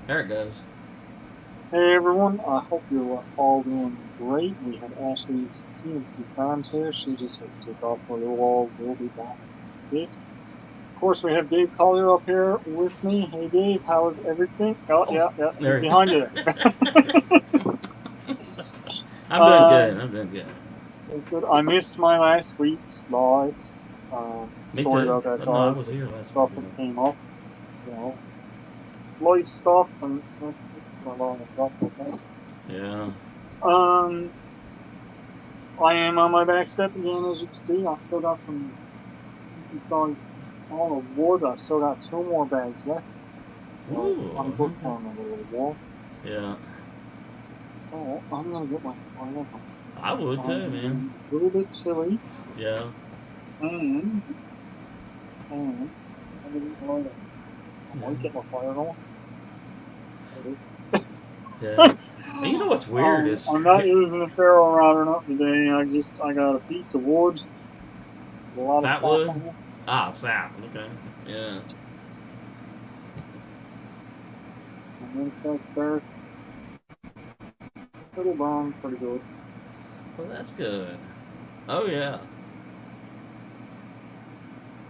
There it goes. Hey everyone, I hope you're all doing great. We have Ashley CNC Farms here. She just has to take off for a little while. We'll be back in a bit. Of course, we have Dave Collier up here with me. Hey Dave, how's everything? Oh, Oh, yeah, yeah, he's there. behind you there. I'm doing good. Um, I'm doing good. it's good. I missed my last week's live. Me Sorry too. about that, No, I guys, was with here last stuff week. that came up. You know, life stuff and my long stuff like that. Yeah. Um, I am on my back step again, as you can see. I still got some guys all of wood. I still got two more bags left. So Ooh. I'm good Okay. for another little while. Yeah. So I'm gonna get my fire on. I would too, I'm man. getting a little bit chilly Yeah. and and I'm gonna get my I Yeah. might get my fire on. Yeah. And you know what's weird is I'm not using a ferro rod or nothing today. I got a piece of wood, a lot of fat sap wood. on it. Ah, sap. Okay. Yeah. And then that starts pretty brown, pretty good. Well, that's good. Oh yeah.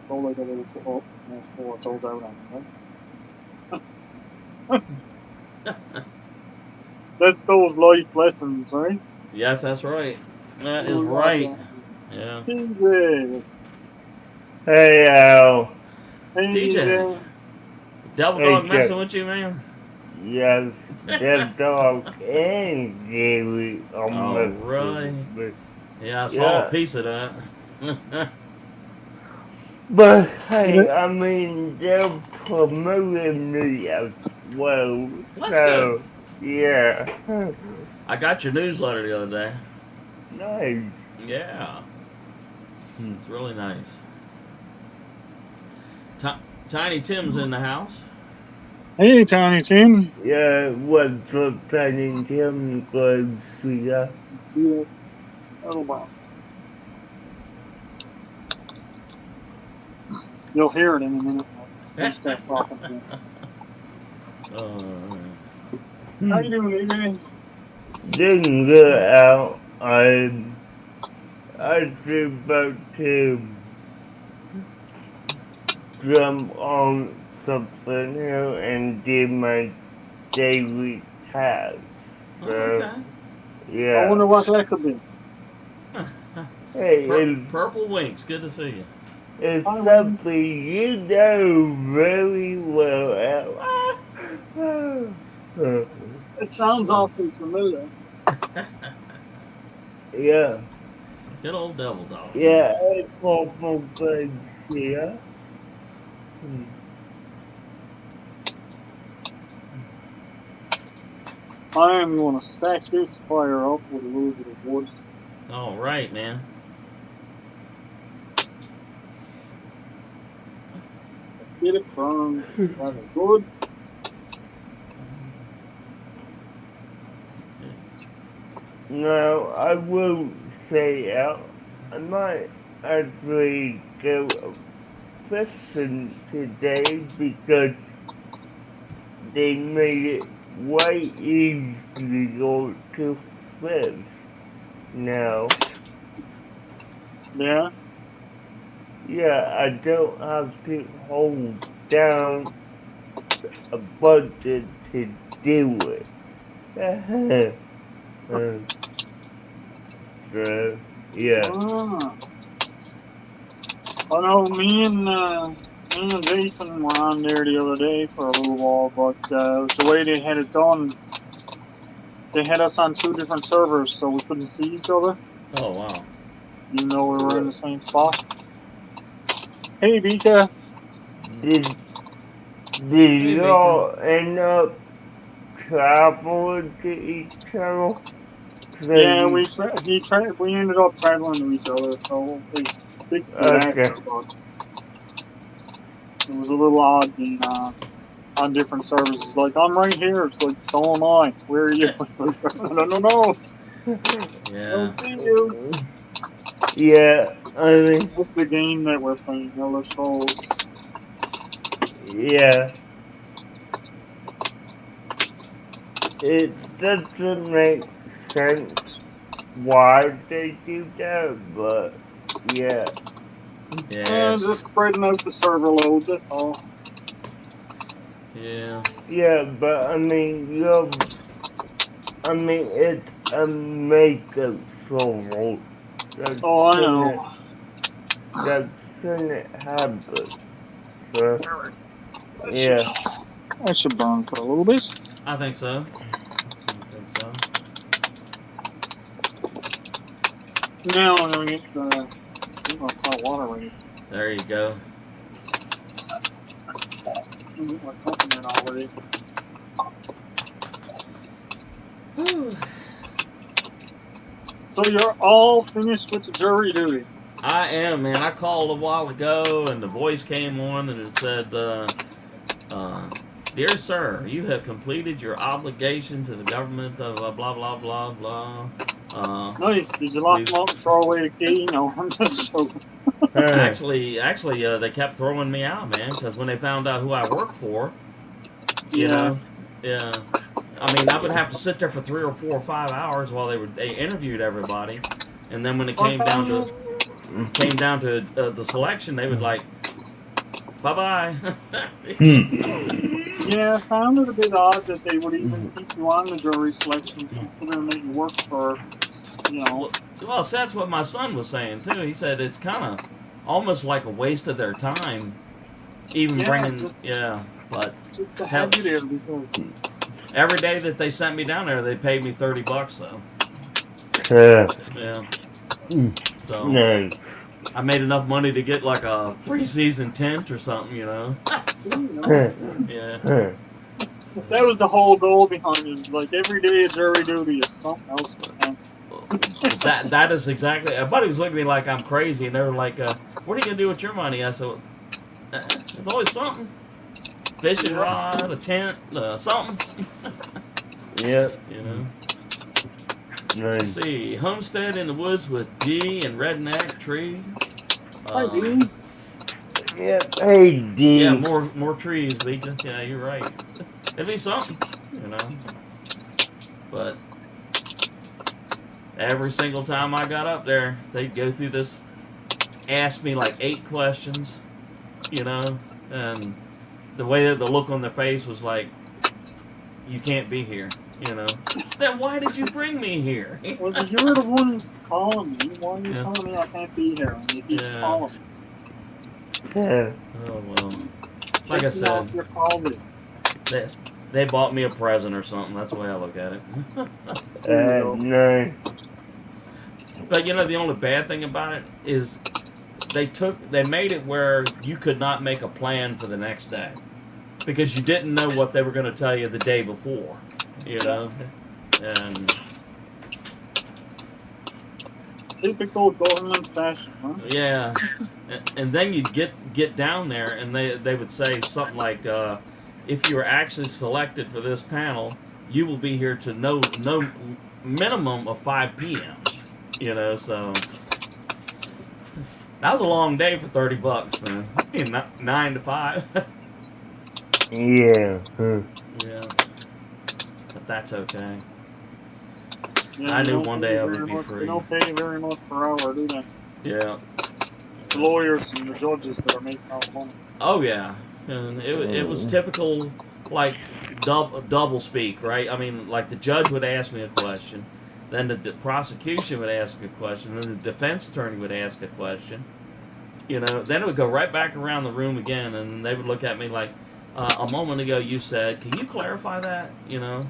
So like a little oh, that's four sold out on it, right? That's those life lessons, right? Yes, that's right. That is We got right. that. Yeah. DJ. Hey, Hey, DJ, DJ. Devil hey, Dog Jeff. messing with you, man? Yes, Dev Dog and Gary on Oh, messing really? with me. Yeah, I saw a Yeah, piece of that. but Yeah. hey, I mean, they're promoting me as well, Well, that's good. so yeah. I got your newsletter the other day. Nice. Yeah, it's really nice. Ti- Tiny Tim's in the house. Hey, Tiny Tim. Yeah, what's up, Tiny Tim? Good to see ya. Yeah, little brown. You'll hear it in a minute. When you start talking to him. uh, How you doing, DJ? Didn't get out. I was about to jump on something here and do my daily task. oh, So, okay. I wonder yeah. what that could be. Hey, Purple Winks, good to see you. it's I wonder. something you know very well. It sounds awfully familiar. Yeah. Good old Devil Dog, man. Yeah, it's awful good here. I am going to stack this fire up with a little bit of wood. All right, man. Get it burned rather good. Now, I will say I might actually go fishing today because they made it way easier to fish now. Yeah. Yeah, I don't have to hold down a budget to do it. So, yeah. Ah. I know me and Jason were on there the other day for a little while, but the way they had it done, they had us on two different servers, so we couldn't see each other, Oh, wow. even though we were in the same spot. Hey, Vika. Did did Hey, Vika. y'all end up traveling to each other? Yeah, So, we ended up traveling to each other, so they fixed it okay. after, but it was a little odd being on different services. Like, I'm right here. It's like, so am I. Where are you? I don't know. I don't Yeah. see you. Yeah, I mean, What's the game that we're playing? Elder Scrolls. yeah. it doesn't make sense why they do that, but yeah. Yeah. Just spreading out the server load, that's all. Yeah. Yeah, but I mean, it's a makeup server. Oh, I know. That shouldn't happen. So, yeah. That should burn for a little bit. I think so. Now I'm gonna get the hot water ready. There you go. I'm gonna get my coffee in already. So you're all finished with the jury duty? I am, man. I called a while ago, and the voice came on, and it said, "Dear sir, you have completed your obligation to the government of blah blah blah blah." Nice. Did you lock them up and throw away the key? No, I'm just joking. Actually, they kept throwing me out, man, because when they found out who I worked for, you know, yeah. I mean, I would have to sit there for 3 or 4 or 5 hours while they interviewed everybody, and then when it came down to the selection, they would like, bye bye. Yeah, I found it a bit odd that they would even keep you on the jury selection, considering that you work for, you know. Well, so that's what my son was saying too. He said it's kind of almost like a waste of their time, even bringing, but To have you there because every day that they sent me down there, they paid me $30 though. Yeah. So No. I made enough money to get like a 3-season tent or something, you know. Yeah. that was the whole goal behind it. Like every day of jury duty is something else. That is exactly. Everybody was looking at me like I'm crazy, and they were like, "What are you gonna do with your money?" I said, "There's always something: fishing rod, a tent, something." Yep. You know. Nice. Let's see, homestead in the woods with D and redneck tree. Hi, Dean. Yep. Hey, D. Yeah, more trees, Vika. Yeah, you're right. It'd be something, you know. But every single time I got up there, they'd go through this, ask me like 8 questions, you know, and the way that the look on their face was like, you can't be here, you know. Then why did you bring me here? Was you're the one who's calling me? Why are you telling me I can't be here? And you keep calling me. Yeah. Oh well. Like I said, your call list. they bought me a present or something. That's the way I look at it. No. But you know, the only bad thing about it is they made it where you could not make a plan for the next day because you didn't know what they were going to tell you the day before, you know. And typical government fashion, huh? yeah, and then you'd get down there, and they would say something like, if you were actually selected for this panel, you will be here to no minimum of 5 p.m. You know, so that was a long day for $30, man. 9 to 5. Yeah. Yeah, but that's okay. Yeah, I knew one day I would be free. They don't pay very much per hour, do they? Yeah. The lawyers and the judges that are making all the money. Oh yeah, and it was typical, like double speak, right? I mean, like the judge would ask me a question, then the prosecution would ask a question, then the defense attorney would ask a question. You know, then it would go right back around the room again, and they would look at me like, a moment ago you said, can you clarify that? You know,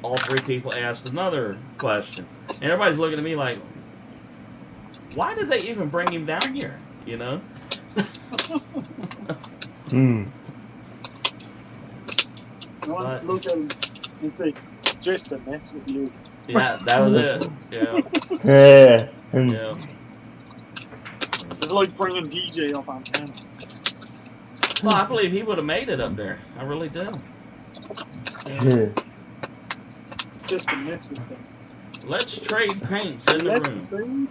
all 3 people asked another question, and everybody's looking at me like, why did they even bring him down here? You know. You want to look at him and say, just to mess with you. Yeah, that was it. Yeah. Yeah. It's like bringing DJ up on camera. Well, I believe he would have made it up there. I really do. Yeah. Just to mess with them. Let's trade paints in the room.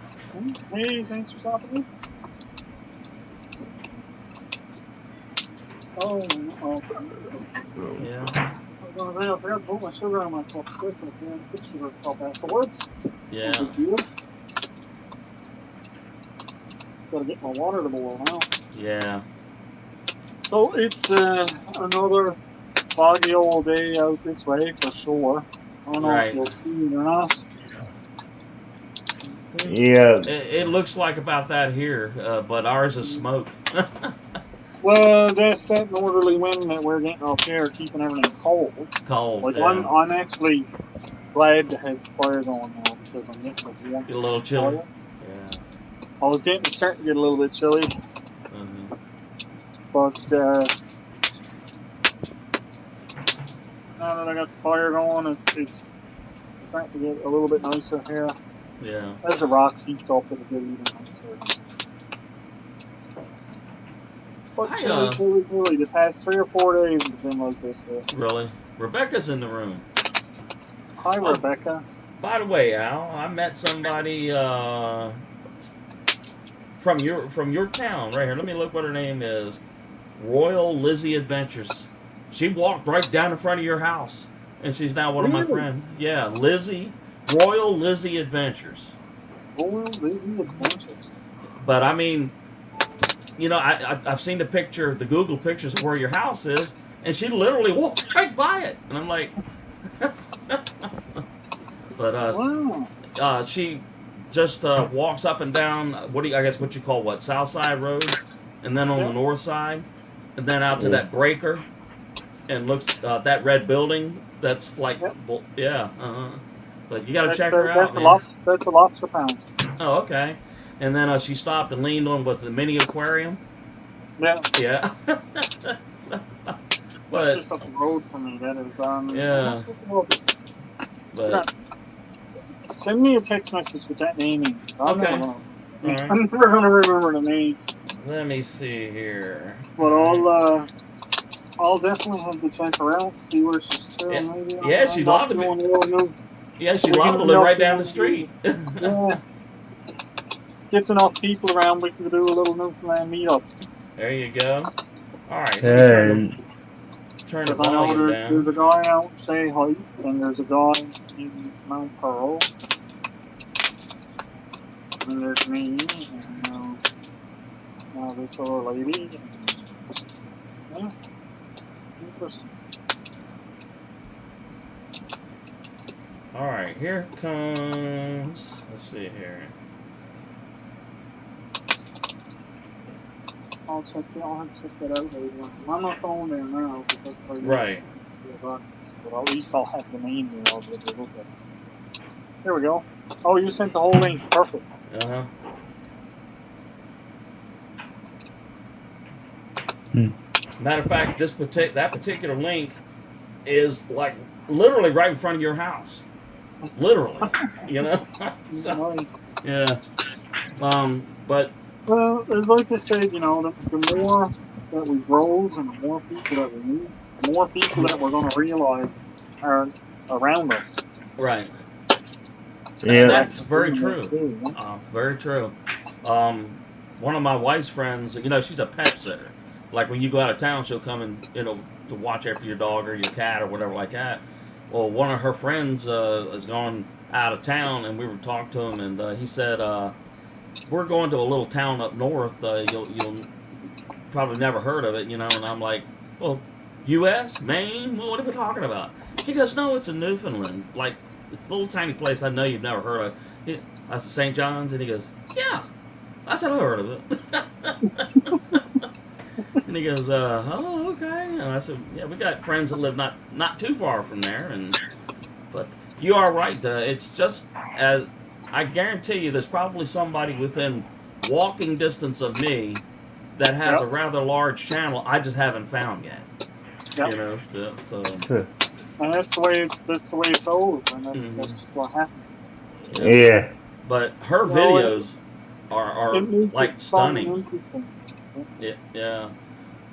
Hey, thanks for stopping in. Oh, Yeah. gonna say, I forgot to put my sugar on my cup. This is put sugar cup afterwards. Yeah. No big deal. Just gotta get my water to boil now. Yeah. So it's another foggy old day out this way for sure. I don't know Right. if you'll see it or not. Yeah. It looks like about that here, but ours is smoke. Well, that's that northerly wind that we're getting up here, keeping everything cold. Cold. Like Yeah. I'm actually glad to have the fire going now because I'm getting the warmth. Get a little chilly. Fire. Yeah. I was starting to get a little bit chilly, Mhm. but now that I got the fire going, it's starting to get a little bit nicer here. Yeah. As the rocks heats up, it'll get even nicer. But I, chilly. The past 3 or 4 days has been like this. Really. Rebecca's in the room. Hi, Oh. Rebecca. By the way, Al, I met somebody from your town right here. Let me look what her name is. Royal Lizzie Adventures. She walked right down in front of your house, and she's now one of my Really? friends. Yeah, Lizzie. Royal Lizzie Adventures. Royal Lizzie Adventures. But I mean, you know, I've seen the picture, the Google pictures of where your house is, and she literally walked right by it, and I'm like, but Wow. she just walks up and down. I guess what you call South Side Road, and then on Yeah. the north side, and then out to Yeah. that breaker, and looks that red building. That's like, Yep. yeah. But you got to check her out, man. That's the lobster pound. Oh, okay. And then she stopped and leaned on the mini aquarium. Yeah. Yeah. That's but just up the road from me. That is. Yeah. but Send me a text message with that name in. I'm Okay. never gonna, Alright. I'm never gonna remember the name. let me see here. But I'll definitely have to check her out, see where she's chilling. Yeah. Maybe Yeah, she'd love to be- Yeah, she'd love to live right down the street. Yeah. Gets enough people around, we could do a little Newfoundland meetup. There you go. All right. Let me And turn the Because I know volume there's down. a guy out Shea Heights, and there's a guy in Mount Pearl. And there's me, and this other lady. Yeah. Interesting. All right, here comes. Let's see here. I'll have to check that out later. I'm on my phone there now, because that's probably Right. But at least I'll have the name there. I'll be able to look at it. There we go. Oh, you sent the whole link. Perfect. Uh-huh. Matter of fact, that particular link is like literally right in front of your house. Literally, you know. So, Nice. yeah. But Well, it's like I said, the more that we grow and the more people that we meet, the more people that we're going to realize are around us. right. yeah, That's very true. Too, Very true. One of my wife's friends, she's a pet sitter. Like when you go out of town, she'll come and to watch after your dog or your cat or whatever like that. Well, one of her friends has gone out of town, and we were talking to him, and he said, "We're going to a little town up north. You'll probably never heard of it, And I'm like, "Well, U.S., Maine? What are we talking about?" He goes, "No, it's in Newfoundland. Like it's a little tiny place. I know you've never heard of." I said, "St. John's," and he goes, "Yeah." I said, "I heard of it." And he goes, "Oh, okay." And I said, "Yeah, we got friends that live not too far from there." But you are right. It's just as I guarantee you, there's probably somebody within walking distance of me that has Yep. a rather large channel I just haven't found yet. Yep. So And that's the way it goes, and that's just what happens. yeah. But her Well, videos are It makes like it fun and stunning. interesting. Yeah.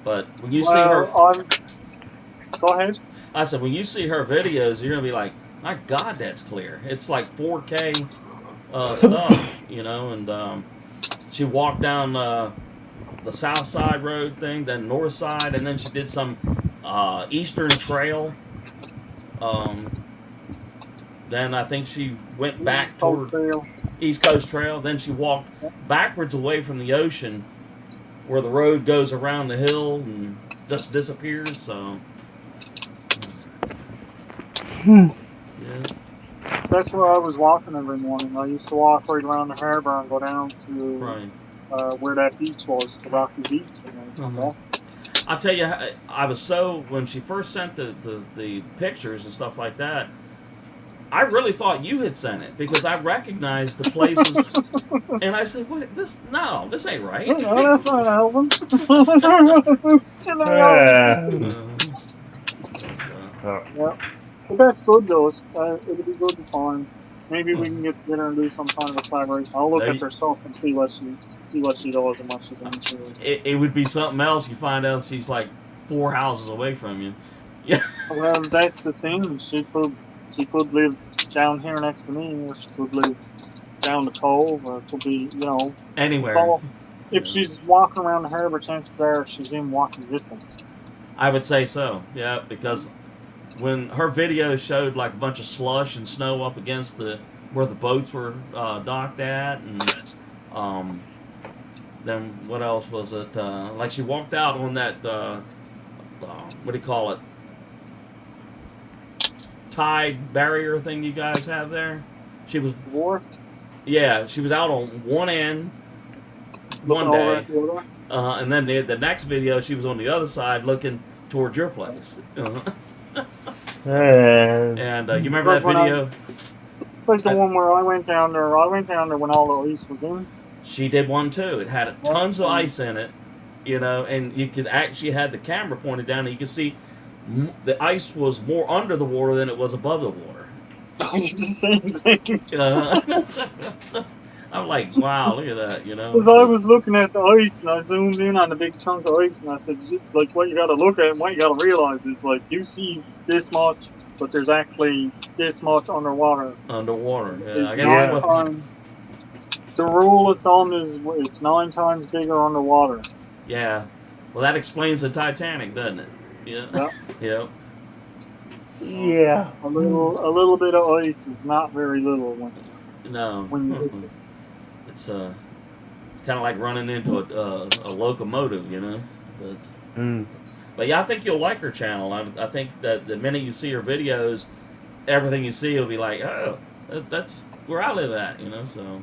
But when you see her, Go ahead. I said, when you see her videos, you're gonna be like, my God, that's clear. It's like 4K stuff, And she walked down the South Side Road thing, then North Side, and then she did some Eastern Trail Then I think she went back East Coast toward Trail. East Coast Trail. Then she walked backwards away from the ocean, where the road goes around the hill and just disappears. So, yeah. That's where I was walking every morning. I used to walk right around the harbor and go down to Right. where that beach was, the Rocky Beach. And then come back. I'll tell you, I was so, when she first sent the pictures and stuff like that, I really thought you had sent it because I recognized the places, and I said, "What? This ain't right." No, that's not Alvin. Yeah. But that's good though. It'll be good to find. Maybe we can get together and do some kind of a collaboration. I'll look at their stuff and see what she does and what she's into. It would be something else. You find out she's like 4 houses away from you. Yeah. Well, that's the thing. She could live down here next to me, or she could live down the cove, or it could be, Anywhere. So if she's walking around the harbor, chances are she's in walking distance. I would say so. Yeah, because when her video showed like a bunch of slush and snow up against where the boats were docked at, and then what else was it? Like she walked out on that what do you call it? Tide barrier thing you guys have there. She was Dwarfed. Yeah, she was out on one end one Looking over day, at the other. and then the next video she was on the other side looking towards your place. And you remember that video? It's like the one where I went down there. I went down there when all the ice was in. She did one too. It had tons of ice in it, and you could actually had the camera pointed down, and you could see the ice was more under the water than it was above the water. I did the same thing. I'm like, wow, look at that, Because I was looking at the ice, and I zoomed in on the big chunk of ice, and I said, like, what you got to look at and what you got to realize is, like, you see this much, but there's actually this much underwater. Underwater, yeah. I guess that's what, the rule of thumb is it's 9 times bigger underwater. yeah. Well, that explains the Titanic, doesn't it? Yeah. Yep. Yep. Yeah. A little bit of ice is not very little when you it's kind of like running into a locomotive, But yeah, I think you'll like her channel. I think that the minute you see her videos, everything you see will be like, oh, that's where I live at, So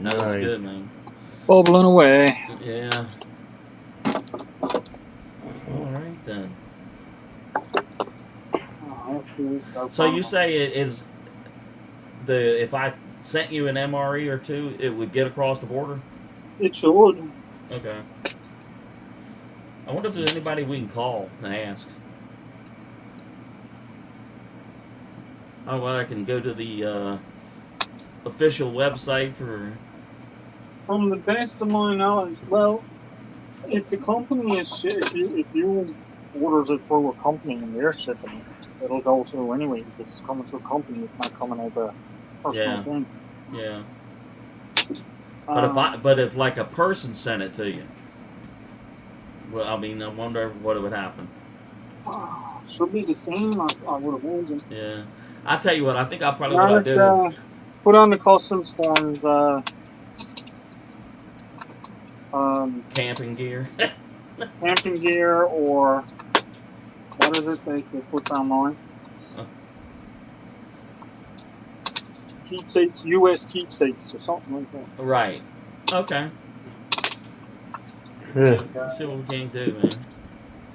that's good, man. bubbling away. Yeah. All right then. So you say it is if I sent you an MRE or two, it would get across the border? It should. Okay. I wonder if there's anybody we can call and ask. Oh, well, I can go to the official website for... From the best of my knowledge, well, if the company is if you orders it through a company and they're shipping it, it'll go through anyway because it's coming through a company. It's not coming as a personal thing. Yeah. But if like a person sent it to you, well, I mean, I wonder what would happen. Should be the same. I would have imagined. Yeah. I'll tell you what. I think I'll probably what I do. Put on the customs forms. Camping gear. Camping gear, or what is it they put online? Keepsakes, U.S. keepsakes, or something like that. Right. Okay. Let's see what we can do, man.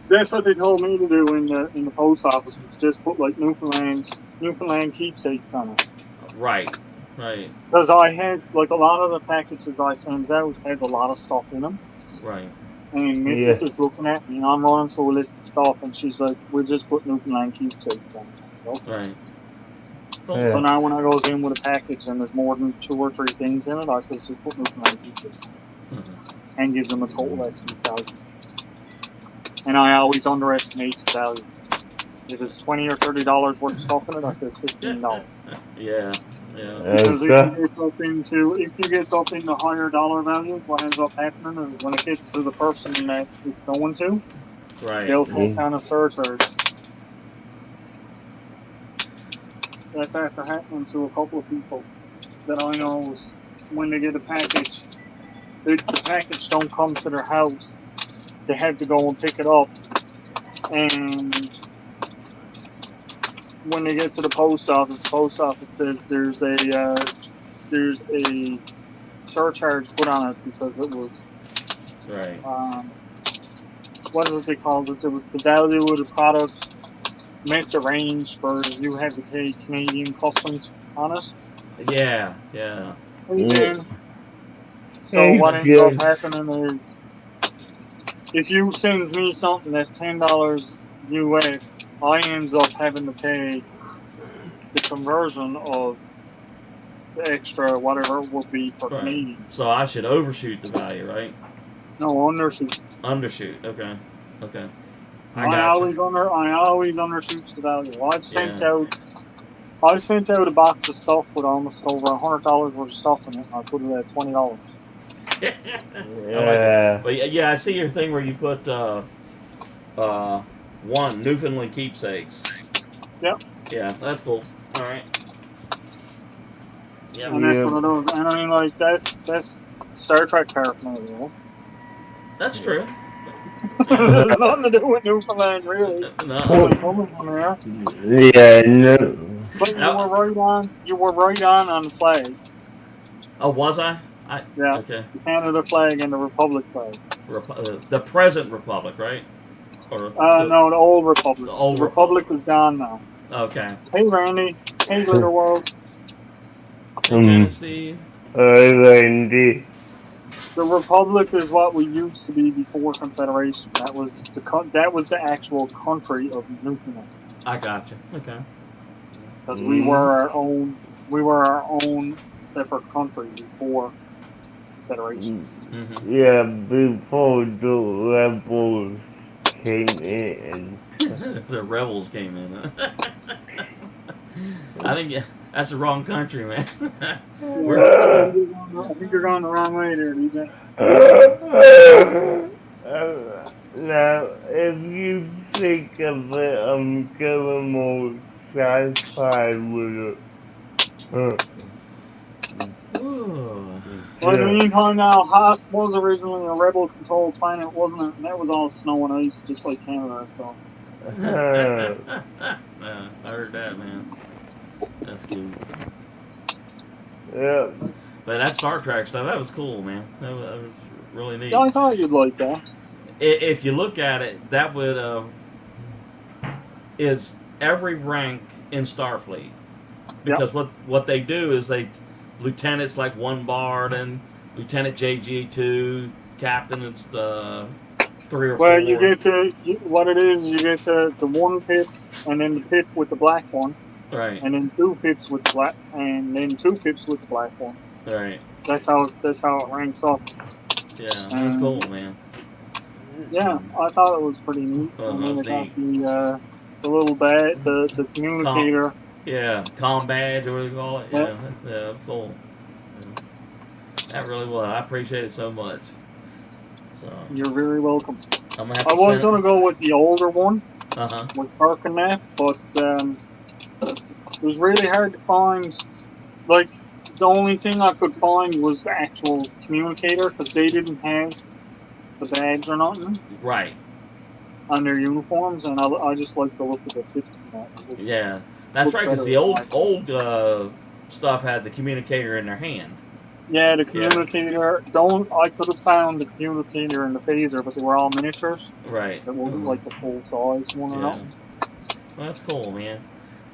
That's what they told me to do in the post office, was just put like Newfoundland keepsakes on it. Right. Right. Because I has like a lot of the packages I sends out has a lot of stuff in them. Right. And Mrs. is looking at me, and I'm running through a list of stuff, and she's like, "We're just putting Newfoundland keepsakes on it." Right. So now when I goes in with a package and there's more than 2 or 3 things in it, I say just put Newfoundland keepsakes and give them a total estimate value. And I always underestimate the value. If it's $20 or $30 worth of stuff in it, I say it's $15. Yeah. Because if you get up into higher dollar values, what ends up happening is when it gets to the person that it's going to, right, they'll take down a surcharge. That's after happening to a couple of people that I know. When they get a package, the package don't come to their house. They have to go and pick it up, and when they get to the post office says there's a surcharge put on it because it was Right. what is it they called it? The value of the product met the range for you had to pay Canadian customs on it. Yeah. Yeah. And so what ends up happening is, if you sends me something that's $10 US, I ends up having to pay the conversion of the extra whatever it would be for Right. Canadian. So I should overshoot the value, right? No, undershoot. Undershoot. Okay. Okay. I I got always undershoots the value. I've sent out a box of stuff with almost over $100 worth of stuff in it, and I put it at $20. Yeah. But yeah, I see your thing where you put one Newfoundland keepsakes. Yep. Yeah, that's cool. All right. Yeah. And that's one of those. And I mean, like that's Star Trek paraphernalia. That's true. There's nothing to do with Newfoundland, really. No. Only coming from there. Yeah, no. But you were right on. You were right on the flags. Oh, was I? Yeah. Okay. The Canada flag and the Republic flag. The present republic, right? Or No, the old Republic. The old Republic is gone now. Okay. Hey, Randy. Hey, Glitter World. Okay, Steve. Randy. The Republic is what we used to be before Confederation. That was the actual country of Newfoundland. I got you. Okay. Because we were our own separate country before Federation. Mm-hmm. Yeah, before the rebels came in. The rebels came in. Huh? I think that's the wrong country, man. I think you're going the wrong way there, DJ. Now, if you think of it, I'm going more sci-fi with it. Well, in the meantime, now, Haas was originally a rebel-controlled planet, wasn't it? And that was all snow and ice, just like Canada, so. Yeah, I heard that, man. That's cool. Yeah. But that Star Trek stuff, that was cool, man. That was really neat. Yeah, I thought you'd like that. If you look at it, that would is every rank in Starfleet. Because what they do is lieutenants like 1 bar, and Lieutenant JG2, captain it's the 3 or 4. Well, you get what it is, you get the 1 pip, and then the pip with the black one. Right. And then 2 pips with the black, and then 2 pips with the black one. Right. That's how it ranks up. Yeah, that's cool, man. Yeah, I thought it was pretty neat. Well, and then that's it got the little bat, the communicator. Yeah, comm badge, or what do you call it? Yeah, that's cool. Yeah. That really was. I appreciate it so much. So you're very welcome. I'm gonna have I to was gonna go with the older one with Kirk and that, but it was really hard to find. Like, the only thing I could find was the actual communicator, because they didn't have the badge or nothing. Right. On their uniforms, and I just like the look of the pips and that. Yeah, that's right, because the old stuff had the communicator in their hand. Yeah, the communicator. I could have found the communicator and the phaser, but they were all miniatures. Right. That wasn't like the full size one or not. Well, that's cool, man.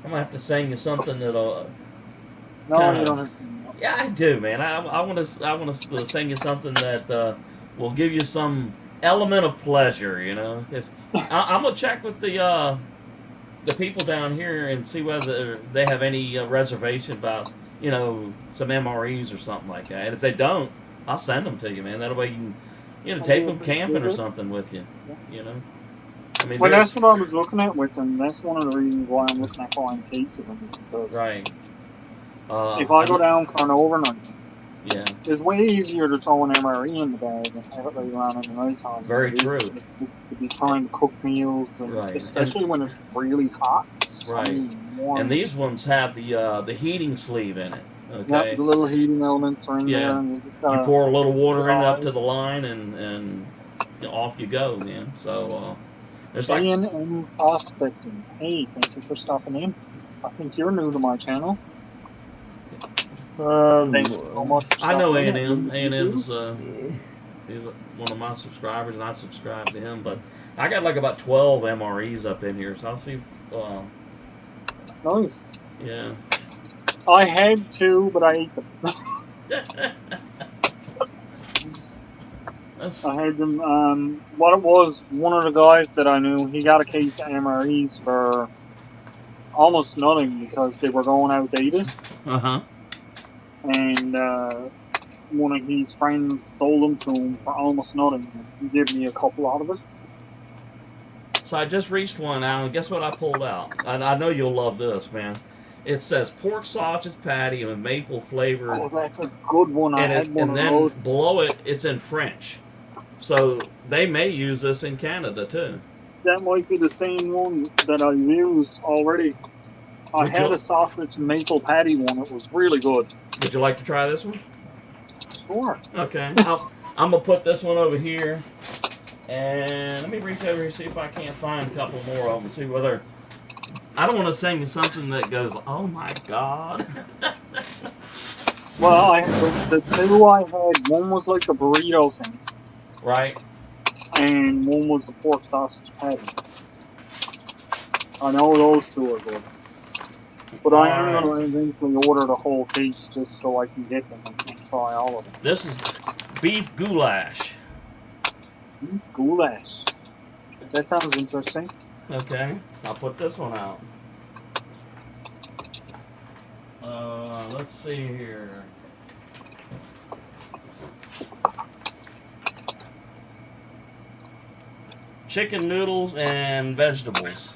I'm gonna have to sing you something that'll. No, you don't have to. Yeah, I do, man. I want to sing you something that will give you some element of pleasure. You know, if I'm gonna check with the people down here and see whether they have any reservation about some MREs or something like that. And if they don't, I'll send them to you, man. That way you can take them camping or something with you. You know. I mean, well, that's what I was looking at with them. That's one of the reasons why I'm looking at buying case of them. Right. If I go down for an overnight, Yeah, It's way easier to throw an MRE in the bag and have it later on in the night time. Very than it is true. To be trying to cook meals, and Right. especially when it's really hot. Right. Warm. And these ones have the heating sleeve in it. Yep, Okay. the little heating elements are in Yeah. there. And you You just, pour a little water in up to the line, and off you go, man. So it's like A&M Prospecting. Hey, thank you for stopping in. I think you're new to my channel. Thank you so much for I know stopping A&M. in. A&M's he's one of my subscribers, and I subscribe to him. But I got like about 12 MREs up in here, so I'll see. Nice. Yeah. I had two, but I ate them. I had them. What it was, one of the guys that I knew, he got a case of MREs for almost nothing because they were going outdated. Uh-huh. And one of his friends sold them to him for almost nothing. He gave me a couple out of it. So I just reached one, Alan. Guess what I pulled out? I know you'll love this, man. It says pork sausage patty with maple flavor. Oh, that's a good one. I had one and of then those. below it, it's in French. So they may use this in Canada, too. That might be the same one that I used already. I had a sausage maple patty one. It was really good. Would you like to try this one? Sure. Okay. I'm going to put this one over here. And let me reach over here and see if I can't find a couple more of them. See whether... I don't want to sing you something that goes, oh my God. Well, the two I had, one was like a burrito thing. Right. And one was the pork sausage patty. I know those two are good. But I am going to eventually order the whole case just so I can get them and try all of them. This is beef goulash. Beef goulash. That sounds interesting. Okay, I'll put this one out. Let's see here. Chicken noodles and vegetables.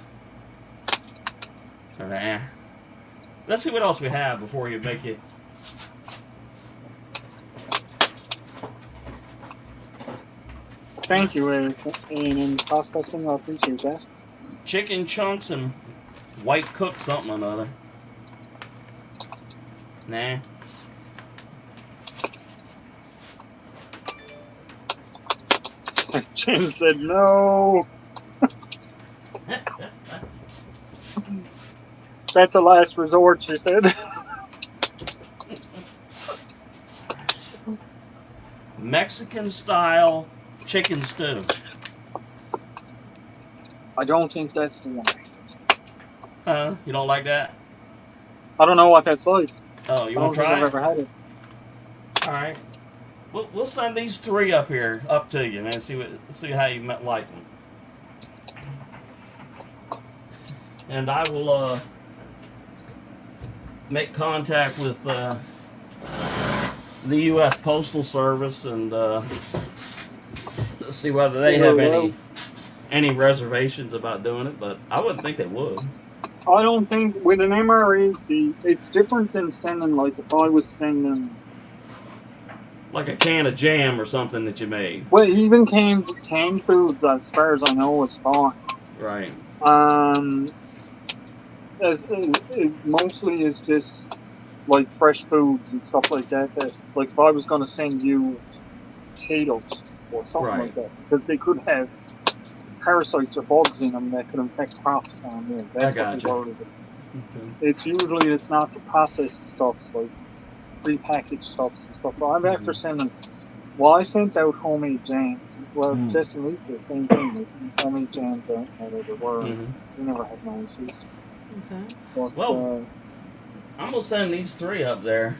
Nah. Let's see what else we have before you make it. Thank you, A&M Prospecting. I appreciate that. Chicken chunks and white cooked something or another. Nah. Jim said no. That's a last resort, she said. Mexican style chicken stew. I don't think that's the one. You don't like that? I don't know what that's like. Oh, you I want don't to think try I've it? ever had it. All right. We'll send these three up here, up to you, man. See how you like them. And I will make contact with the U.S. Postal Service and see whether they have any reservations about doing it. But I wouldn't think they would. I don't think with an MRE, see, it's different than sending, like if I was sending, like a can of jam or something that you made. well, even canned foods, as far as I know, is fine. Right. As mostly is just like fresh foods and stuff like that. That's like if I was going to send you potatoes or something like that, because they could have parasites or bugs in them that could infect crops down there. That's what you're worried about. Okay. It's not the processed stuffs like prepackaged stuffs and stuff. So I'm after sending. Well, I sent out homemade jams. Well, Jesse Lee, the same thing. There's homemade jams out there that were. We never had no issues. Okay. But, well, I'm gonna send these three up there.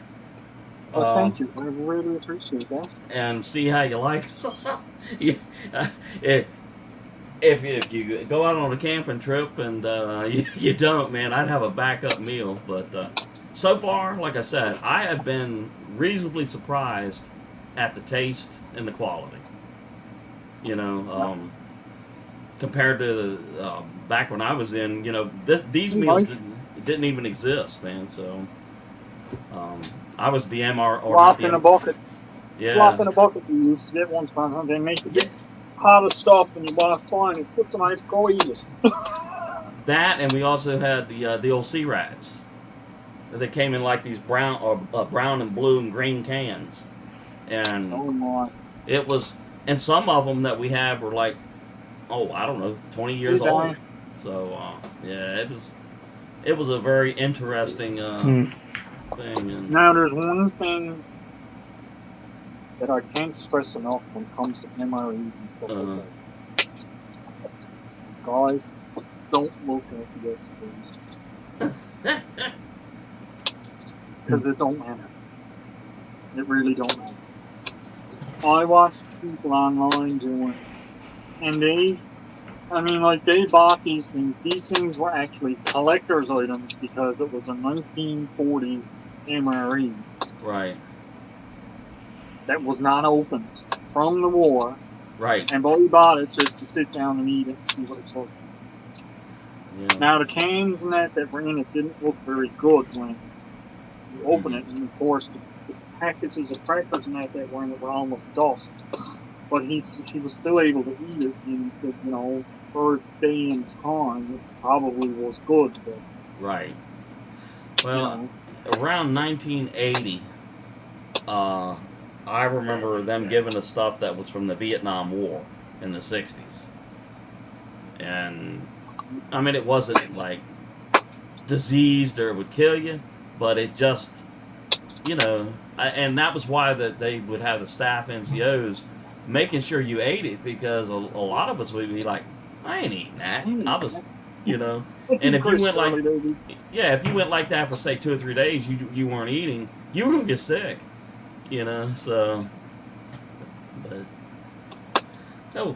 Well, thank you. I really appreciate that. And see how you like them. If you go out on a camping trip and you don't, man, I'd have a backup meal. But so far, like I said, I have been reasonably surprised at the taste and the quality. You know, compared to back when I was in, you know, these meals didn't even exist, man. So I was the MR or Flop not in the a bucket. yeah. Flop in a bucket we used to get ones from them. They make a big pot of stuff and you walk by and it puts them out, go eat it. That, and we also had the old sea rats. They came in like these brown and blue and green cans, and Oh my. it was, and some of them that we had were like, oh, I don't know, 20 years Good old. time. So yeah, it was a very interesting thing. And Now there's one thing that I can't stress enough when it comes to MREs and stuff like that. Guys, don't look at the exposed. Because it don't matter. It really don't matter. I watched people online doing, and they bought these things. These things were actually collector's items because it was a 1940s MRE right, that was not opened from the war, right, and Buddy bought it just to sit down and eat it and see what it's like. yeah, Now the cans and that were in it didn't look very good when you open it, and of course the packages of crackers and that were in it were almost dust. But he was still able to eat it, and he said, you know, for its day and time, it probably was good. But, right. Well, you know, around 1980, I remember them giving us stuff that was from the Vietnam War in the 60s. And, I mean, it wasn't, like, diseased or it would kill you, but it just, you know, and that was why that they would have the staff NCOs making sure you ate it, because a lot of us would be like, I ain't eating that. I was, you know. And if you went like, yeah, if you went like that for say 2 or 3 days, you weren't eating, you were gonna get sick, you know. So, but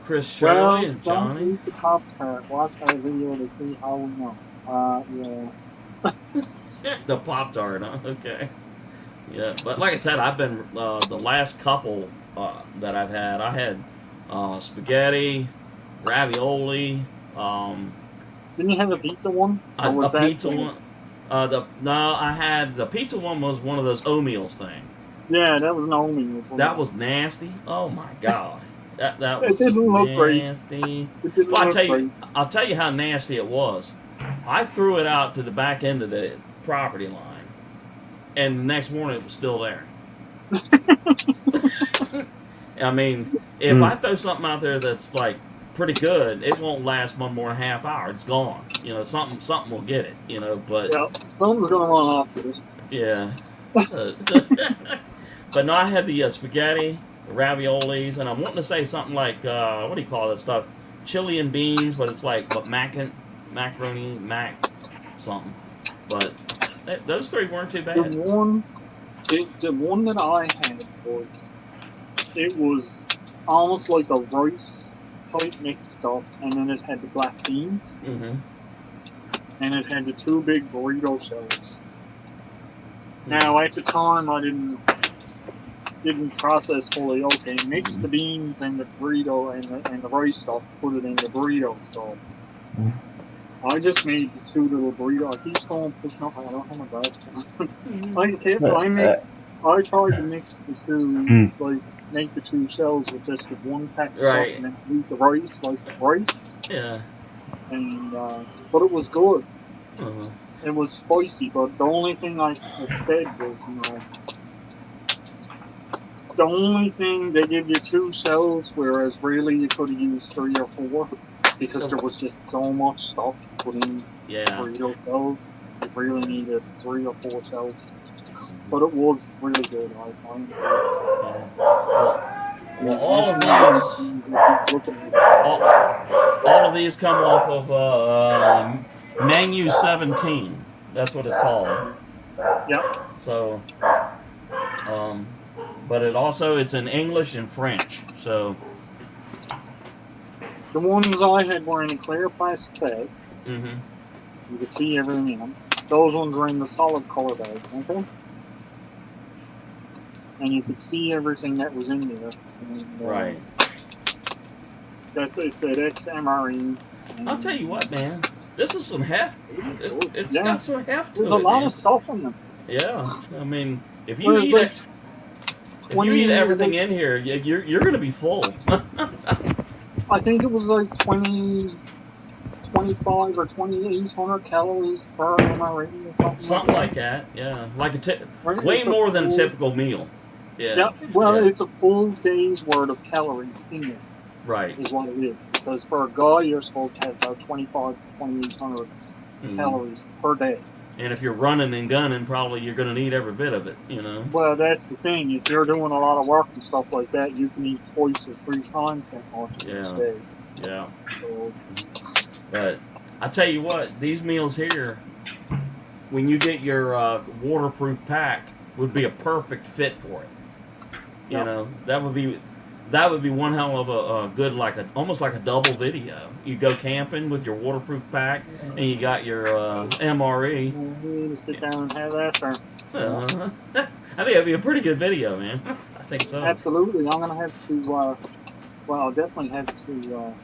Chris Shirley and Johnny. Don't eat the Pop-Tart. Watch our video to see how we know. Yeah. The Pop-Tart, huh? Okay. Yeah, but like I said, I've been the last couple that I've had. I had spaghetti, ravioli. Didn't you have a pizza one? Or A was that pizza one. I had the pizza one was one of those oatmeals thing. Yeah, that was Naomi. That was nasty. Oh my god, that was It didn't look nasty. It didn't Well, look I'll tell you how nasty it was. I threw it out to the back end of the property line, and the next morning it was still there. I mean, if I throw something out there that's like pretty good, it won't last one more than a half hour. It's gone. You know, something will get it. You know, but Yeah, someone's gonna run after it. yeah. But no, I had the spaghetti, the raviolis, and I'm wanting to say something like what do you call that stuff? Chili and beans, but it's like macaroni, something. But those three weren't too bad. The one that I had was almost like a rice type mixed stuff, and then it had the black beans, Mm-hmm. and it had the 2 big burrito shells. Now at the time I didn't process fully. Okay, mix the beans and the burrito and the rice stuff, put it in the burrito. So I just made the 2 little burritos. I keep going pushing up. I don't have my glasses on. I tried to mix the 2, like make the 2 shells with just the 1 pack of stuff, and then eat the rice like the rice. Yeah. And but it was good. Uh-huh. It was spicy, but the only thing I said was, you know, the only thing they give you 2 shells, whereas really you could have used 3 or 4, because there was just so much stuff to put in burrito shells. You really needed 3 or 4 shells, but it was really good. I enjoyed it. Well, all of these come off of Menu 17. That's what it's called. Yep. So, but it's in English and French. So, the ones I had were in a clear plastic bag. mm-hmm. You could see everything in them. Those ones were in the solid color bag, okay? And you could see everything that was in there. And, Right. It said XMRE. I'll tell you what, man. This is some heft. It's got some heft to it. There's a lot man. of stuff in them. Yeah, I mean, if you Whereas eat like it, if you eat everything in here, you're gonna be full. I think it was like 25 or 2,800 calories per MRE or Something like that. Yeah, like Right? way It's a more than a full- typical meal. Yeah. Yeah, well, yeah, it's a full day's worth of calories in it, right. is what it is. Because for a guy, you're supposed to have about 25 to 2,800 Mhm. calories per day. And if you're running and gunning, probably you're gonna need every bit of it. You know. Well, that's the thing. If you're doing a lot of work and stuff like that, you can eat twice or 3 times that much in each Yeah. day. Yeah. So, But I tell you what, these meals here, when you get your waterproof pack, would be a perfect fit for it. You Yeah. know, that would be one hell of a good, almost like a double video. You go camping with your waterproof pack, and you got your MRE. we need to sit down and have that. Or, I think it'd be a pretty good video, man. I think so. absolutely. I'm going to have to, well, I'll definitely have to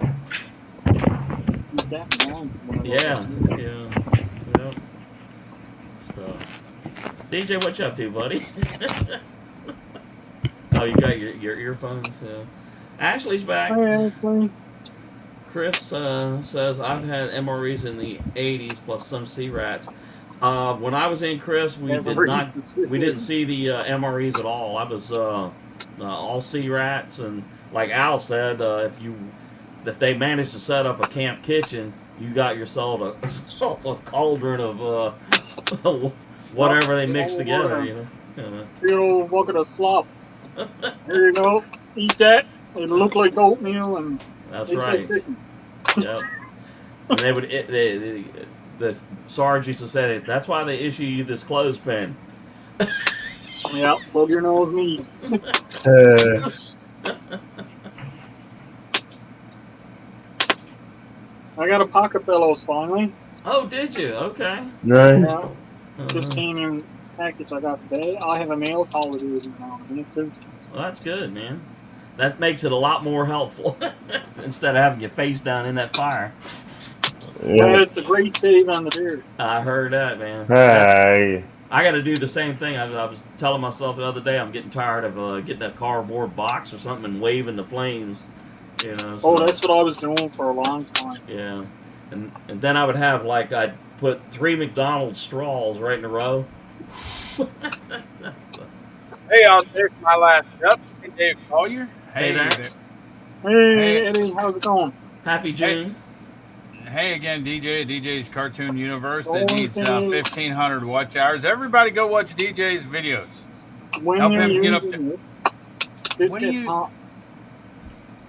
keep that in mind. when I look Yeah, at it. yeah. Stuff. DJ, what you up to, buddy? Oh, you got your earphones. Yeah. Ashley's back. Hey, Ashley. Chris says I've had MREs in the 80s plus some C-rats. When I was in, Chris, we didn't see the MREs at all. I was all C-rats, and like Al said, if they managed to set up a camp kitchen, you got yourself a cauldron of whatever they mix together. You know. You know, bucket of slop. Here you go. Eat that. It looked like oatmeal and That's tastes right. like chicken. Yep. And they would the Sarge used to say that's why they issue you this clothespin. Yeah, plug your nose and eat. I got a pocket bellows finally. Oh, did you? Okay. Nice. Yeah, just came in package I got today. I have a mail call to do now in a minute too. Well, that's good, man. That makes it a lot more helpful instead of having your face down in that fire. Yeah, Yeah. it's a great save on the beer. I heard that, man. Hey. I got to do the same thing. I was telling myself the other day I'm getting tired of getting a cardboard box or something and waving the flames. You know. Oh, so- that's what I was doing for a long time. Yeah, and then I would have I'd put 3 McDonald's straws right in a row. That's, Hey, I'll take my last up. Hey, Dave Collier. Hey there. Hey, Eddie, how's it going? Happy June. Hey again, DJ at DJ's Cartoon Universe Oh, that needs thank you. 1,500 watch hours. Everybody go watch DJ's videos. When Help you're him get up using it, this When do gets you- hot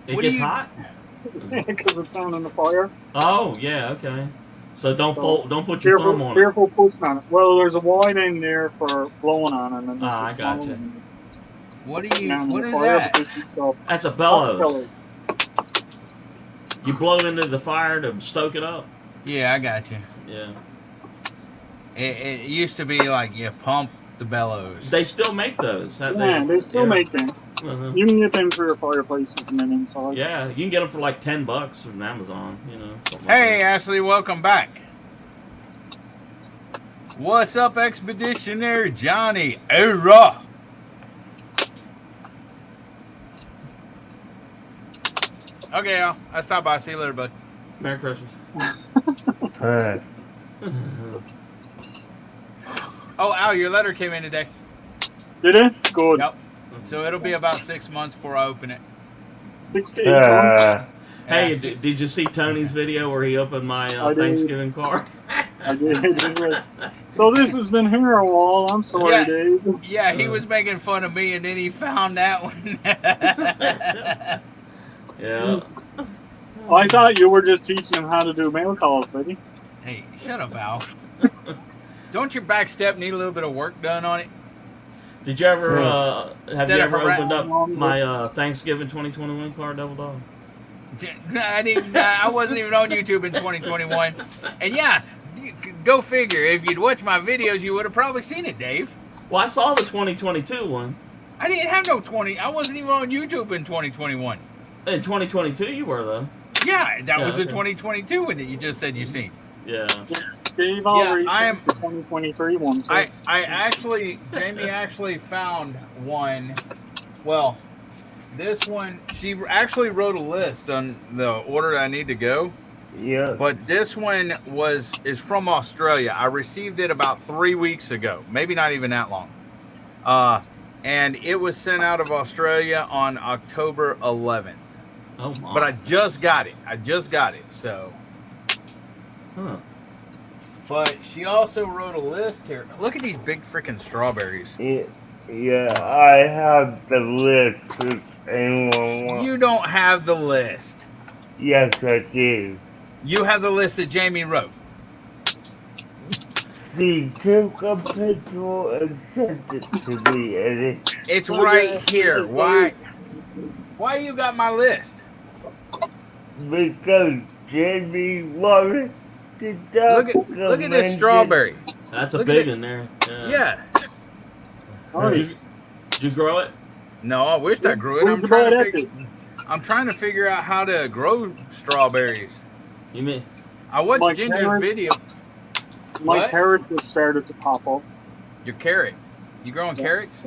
It what do gets you- hot. because it's down in the fire. Oh yeah, okay. So don't So, don't put your thumb on it. Careful pushing on it. Well, there's a wide end there for blowing on it. And then there's Ah, I a small gotcha. one What do you? down in What the is fire, that? but this is the That's a hot bellows. bellows. You blow it into the fire to stoke it up. Yeah, I got you. Yeah. It used to be like you pump the bellows. They still make those. Yeah, they still yeah. make them. Uh-huh. You can get them for your fireplaces and then inside. Yeah, you can get them for like $10 from Amazon. You know. something Hey, like that. Ashley, welcome back. What's up, Expeditionary Johnny? Hoorah! Okay, I'll stop by. See you later, bud. Merry Christmas. Hey. Oh, Al, your letter came in today. Did it? Good. Yep. So it'll be about 6 months before I open it. 6 to 8 months. Hey, Yeah, did you see Tony's video where he opened my I did. Thanksgiving card? I did. So this has been here a while. I'm sorry, Yeah. Dave. Yeah, he was making fun of me, and then he found that one. Yeah. I thought you were just teaching him how to do mail calls, Eddie. Hey, shut up, Al. Don't your back step need a little bit of work done on it? Did you ever have Instead you of ever a rat- opened up my Thanksgiving 2021 card, Double Dog? I didn't. I wasn't even on YouTube in 2021. And yeah, go figure. If you'd watched my videos, you would have probably seen it, Dave. Well, I saw the 2022 one. I didn't have no 20. I wasn't even on YouTube in 2021. In 2022, you were though. Yeah, that Yeah, was the okay. 2022 one that you just said you seen. Yeah. Dave already I sent am- the 2023 one. Too. Jamie actually found one. Well, this one, she actually wrote a list on the order that I need to go. Yeah. But this one is from Australia. I received it about 3 weeks ago, maybe not even that long. And it was sent out of Australia on October 11th. Oh my. But I just got it. So. Huh. But she also wrote a list here. Look at these big freaking strawberries. Yeah, I have the list if anyone wants. You don't have the list. Yes, I do. You have the list that Jamie wrote. She took a picture and sent it to me, and It's right here. Why you got my list? because Jamie wanted to Look at this strawberry. That's a Look at big it. one there. Yeah. Nice. Did you grow it? No, I wished I grew it. Where'd you buy that I'm trying to figure out how to grow strawberries. You mean? I watched My Ginger's carrot- video. My What? carrots have started to pop up. Your carrot. You growing carrots?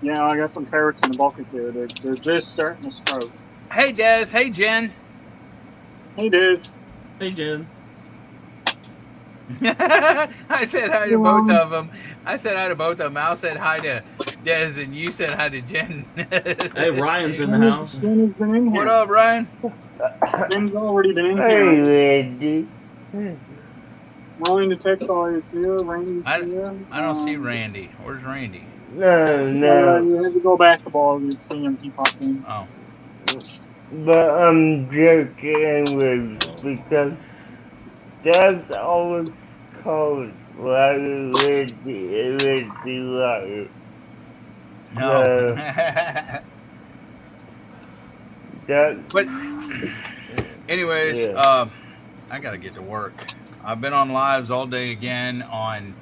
Yeah, I got some carrots in the bucket there. They're just starting to sprout. Hey, Des. Hey, Jen. Hey, Diz. Hey, Jen. I said hi to both of them. Al said hi to Des, and you said hi to Jen. Hey, Ryan's in the house. Jen's been in here. What up, Ryan? Jen's already been in Hey, here. Randy. Ryan the tech guy is here. Randy's here. I don't see Randy. Where's Randy? No, You have to go back a ball. You see him. He popped in. Oh. but I'm joking anyways because that's always called Larry Randy and Randy Larry. No. That, But anyways, Yeah. I gotta get to work. I've been on lives all day again on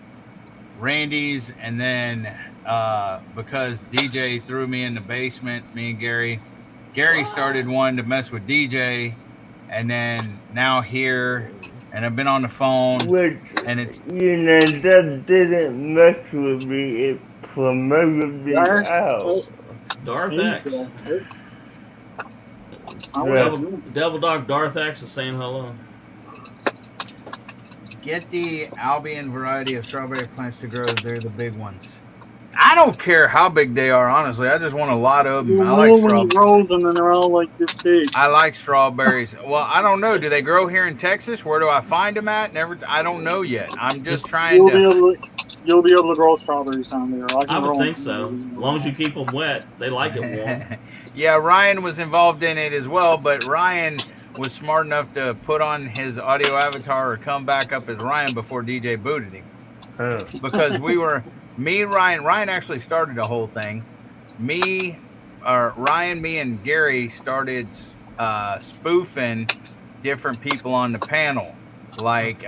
Randy's, and then because DJ threw me in the basement, me and Gary started one to mess with DJ, and then now here, and I've been on the phone, which, and it's that didn't mess with me, it promoted me Darth? out. Darth X. Devil Dog Darth X is saying hello. get the Albion variety of strawberry plants to grow. They're the big ones. I don't care how big they are, honestly. I just want a lot of them. I like when strawberries. he grows them and they're all like this big. I like strawberries. Well, I don't know. Do they grow here in Texas? Where do I find them at? I don't know yet. I'm just trying You'll to. be able to grow strawberries down there. I would think so. As long as you keep them wet, they like it warm. Yeah, Ryan was involved in it as well, but Ryan was smart enough to put on his audio avatar or come back up as Ryan before DJ booted him. Because we were Ryan actually started the whole thing. Ryan, me, and Gary started spoofing different people on the panel. Like,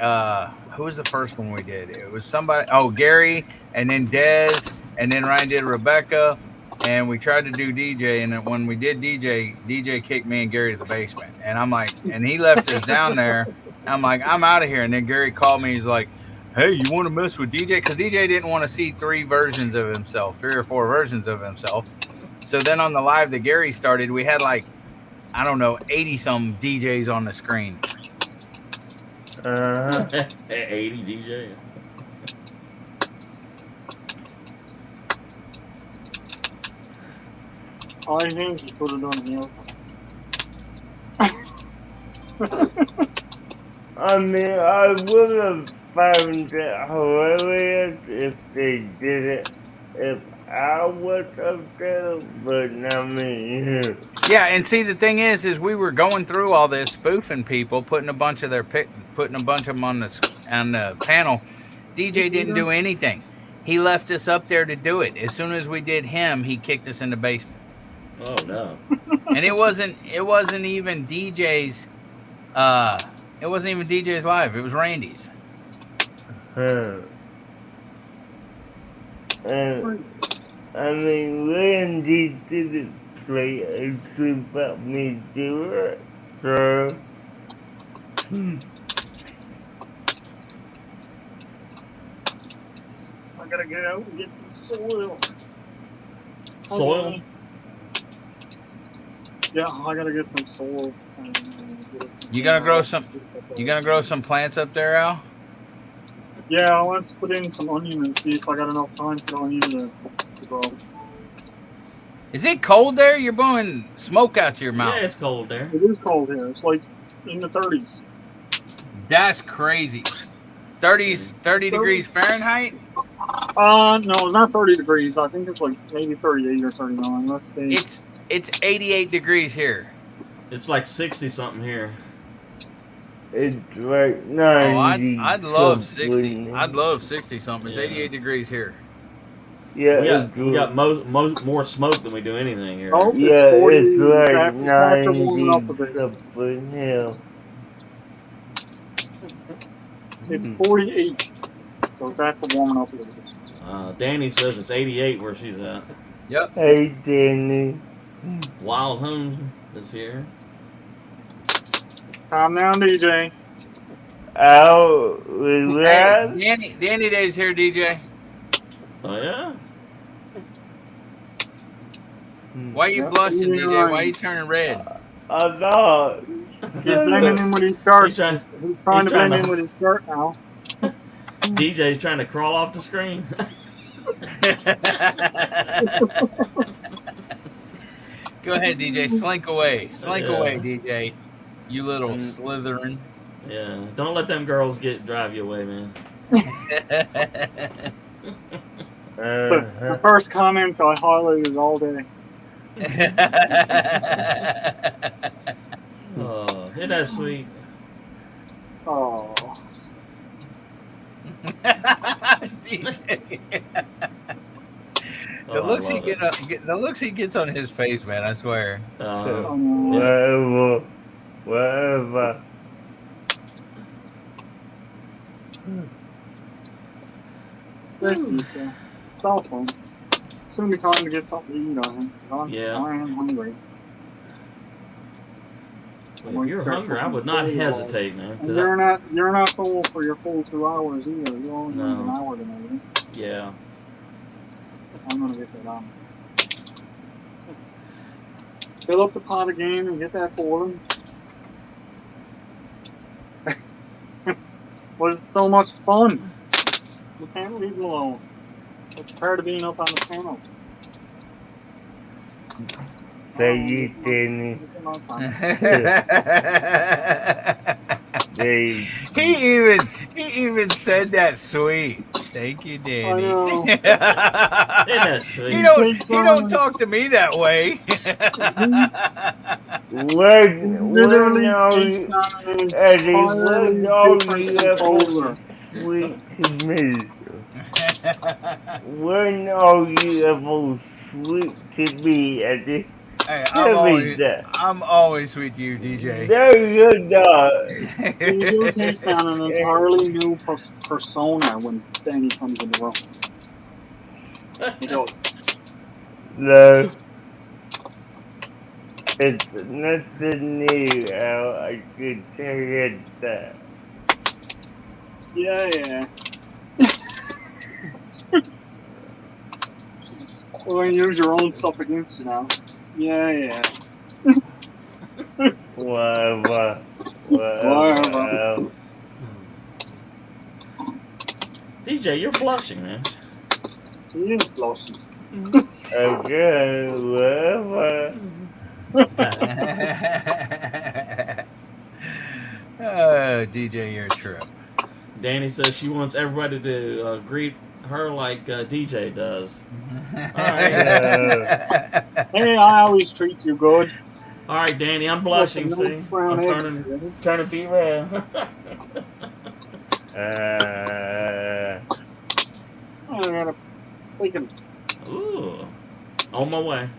who was the first one we did? It was somebody. Oh, Gary, and then Dez, and then Ryan did Rebecca, and we tried to do DJ. And then when we did DJ kicked me and Gary to the basement. And I'm like, and he left us down there. I'm like, I'm out of here. And then Gary called me. He's like, hey, you want to mess with DJ? Because DJ didn't want to see 3 or 4 versions of himself. So then on the live that Gary started, we had like, I don't know, 80-some DJs on the screen. 80 DJ. I think he could have done here. I mean, I would have found it hilarious if they did it if I was up there, but I mean, Yeah, and see, the thing is we were going through all this, spoofing people, putting a bunch of them on the panel. DJ didn't do anything. He left us up there to do it. As soon as we did him, he kicked us in the basement. Oh no. And it wasn't even DJ's. It wasn't even DJ's live. It was Randy's. and I mean, Randy didn't play to let me do it, so gotta get out and get some soil. Soil? Yeah, I gotta get some soil. You gonna grow some plants up there, Al? Yeah, let's put in some onion and see if I got enough time for the onion to grow. Is it cold there? You're blowing smoke out your mouth. Yeah, it's cold there. It is cold here. It's like in the 30s. That's crazy. 30 degrees Fahrenheit? No, it's not 30 degrees. I think it's like maybe 38 or 39. Let's see. It's 88 degrees here. It's like 60 something here. It's like 90. Oh, I'd love 60. something. I'd love 60 something. It's Yeah. 88 degrees here. Yeah, We got more smoke than we do anything here. Oh, yeah, it's 40 it's like after warming 90 up a bit. something here. It's 48. So it's after warming up a little bit. Danny says it's 88 where she's at. Yep. Hey, Danny. Wild Home is here. Calm down, DJ. Out with that? Hey, Danny Day's here, DJ. Oh yeah. Why are you Yep. blushing, Yeah. DJ? Why are you turning red? I'm not. He's blending in with his shirt. He's trying- He's trying to he's trying blend to- in with his shirt now. DJ's trying to crawl off the screen. Go ahead, DJ. Slink away. Slink Yeah. away, DJ. You little Slytherin. Yeah, don't let them girls drive you away, man. The first comment I highlighted all day. Oh, isn't that sweet? Oh. DJ. Oh, The I looks love it. the looks he gets on his face, man. I swear. Whatever. Let's eat. It's all fun. Soon be time to get something to eat on him. Yeah. I am hungry. Well, if you're hungry, I would not hesitate, man. 'cause You're not full for your full 2 hours either. You only need No. an hour tonight. yeah. I'm gonna get that on. Fill up the pot again and get that boiling. Was so much fun. We can't leave it alone. It's part of being up on the panel. Thank you, Danny. They he even said that sweet. Thank you, Danny. I know. Isn't that sweet? He don't talk to me that way. when Literally are takes you, on an Eddie, entirely when are different you composer. ever sweet to me? When are you ever sweet to me, Eddie? Hey, Tell me that. I'm always with you, DJ. No, you're not. You takes on an entirely new persona when Danny comes in the room. He goes, No. It's nothing new, Al. I can tell you that. yeah. We're going to use your own stuff against you now. Yeah. Whatever. Whatever. DJ, you're blushing, man. He is blushing. Okay, whatever. Oh, DJ, you're a trip. Danny says she wants everybody to greet her like DJ does. Alright. Hey, I always treat you good. All right, Danny, I'm blushing. Listen, See, no brown I'm eggs. turning to be red. I gotta bacon. Ooh, on my way.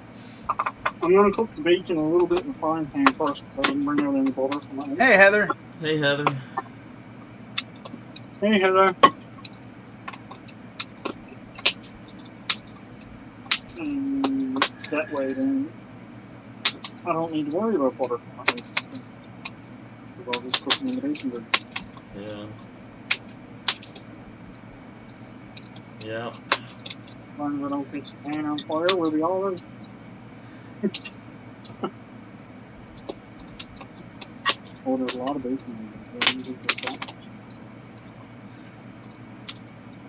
I'm gonna cook the bacon a little bit in the frying pan first because I didn't bring out any butter from my Hey, Heather. Hey, Heather. Hey, Heather. That way, then I don't need to worry about butter. Because I'll just cook in the bacon. Yeah. Yeah. As long as I don't catch the pan on fire, we'll be all right. Oh, there's a lot of bacon in there. I didn't think there's that much.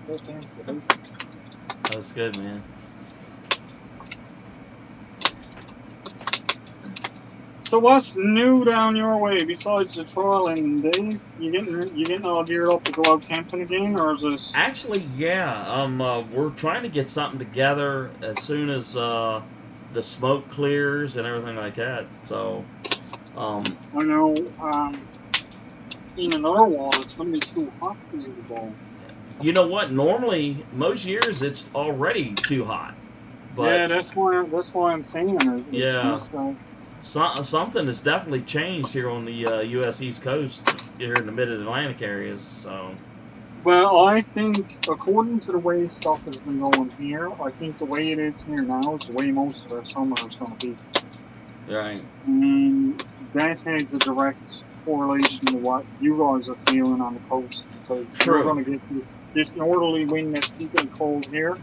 First hand for the bacon. That's good, man. So what's new down your way besides the trolling, Dave? You getting all geared up to go out camping again, or is this? Actually, yeah. We're trying to get something together as soon as the smoke clears and everything like that. So, I know. In another wall, it's going to be too hot for you to go. you know what? Normally, most years it's already too hot. But Yeah, that's why I'm saying is Yeah. this guy. something has definitely changed here on the U.S. East Coast, here in the Mid-Atlantic areas. So, Well, I think according to the way stuff has been going here, I think the way it is here now is the way most of our summer is going to be. right. And that has a direct correlation to what you guys are feeling on the coast, because True. you're going to get this northerly wind that's keeping it cold here.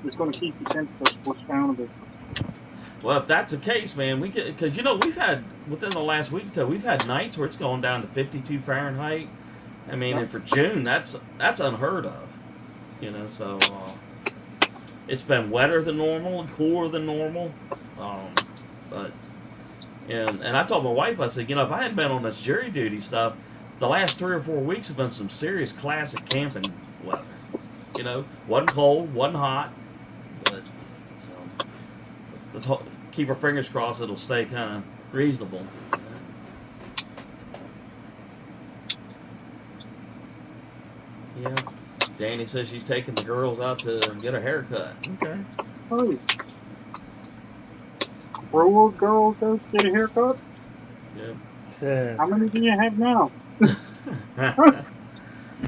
It's going to keep the temperatures pushed down a bit. Well, if that's the case, man, we could, because we've had within the last week or two, we've had nights where it's going down to 52 Fahrenheit. I mean, and for June, that's unheard of. So it's been wetter than normal and cooler than normal. But I told my wife, I said, if I hadn't been on this jury duty stuff, the last 3 or 4 weeks have been some serious classic camping weather. Wasn't cold, wasn't hot, but so let's keep our fingers crossed it'll stay kind of reasonable. Yeah. Danny says she's taking the girls out to get a haircut. Okay. Oh. Roll girls out to get a haircut? Yeah. How many do you have now?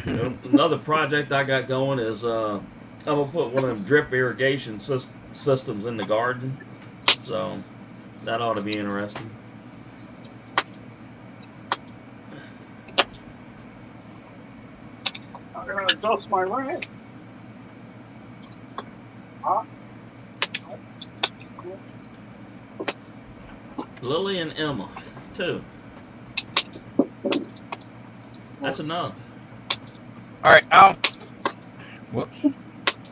Another project I got going is I'm gonna put one of them drip irrigation systems in the garden, so that ought to be interesting. I'm gonna adjust my leg. Huh? Lily and Emma, too. That's enough. All right, Al. Whoops.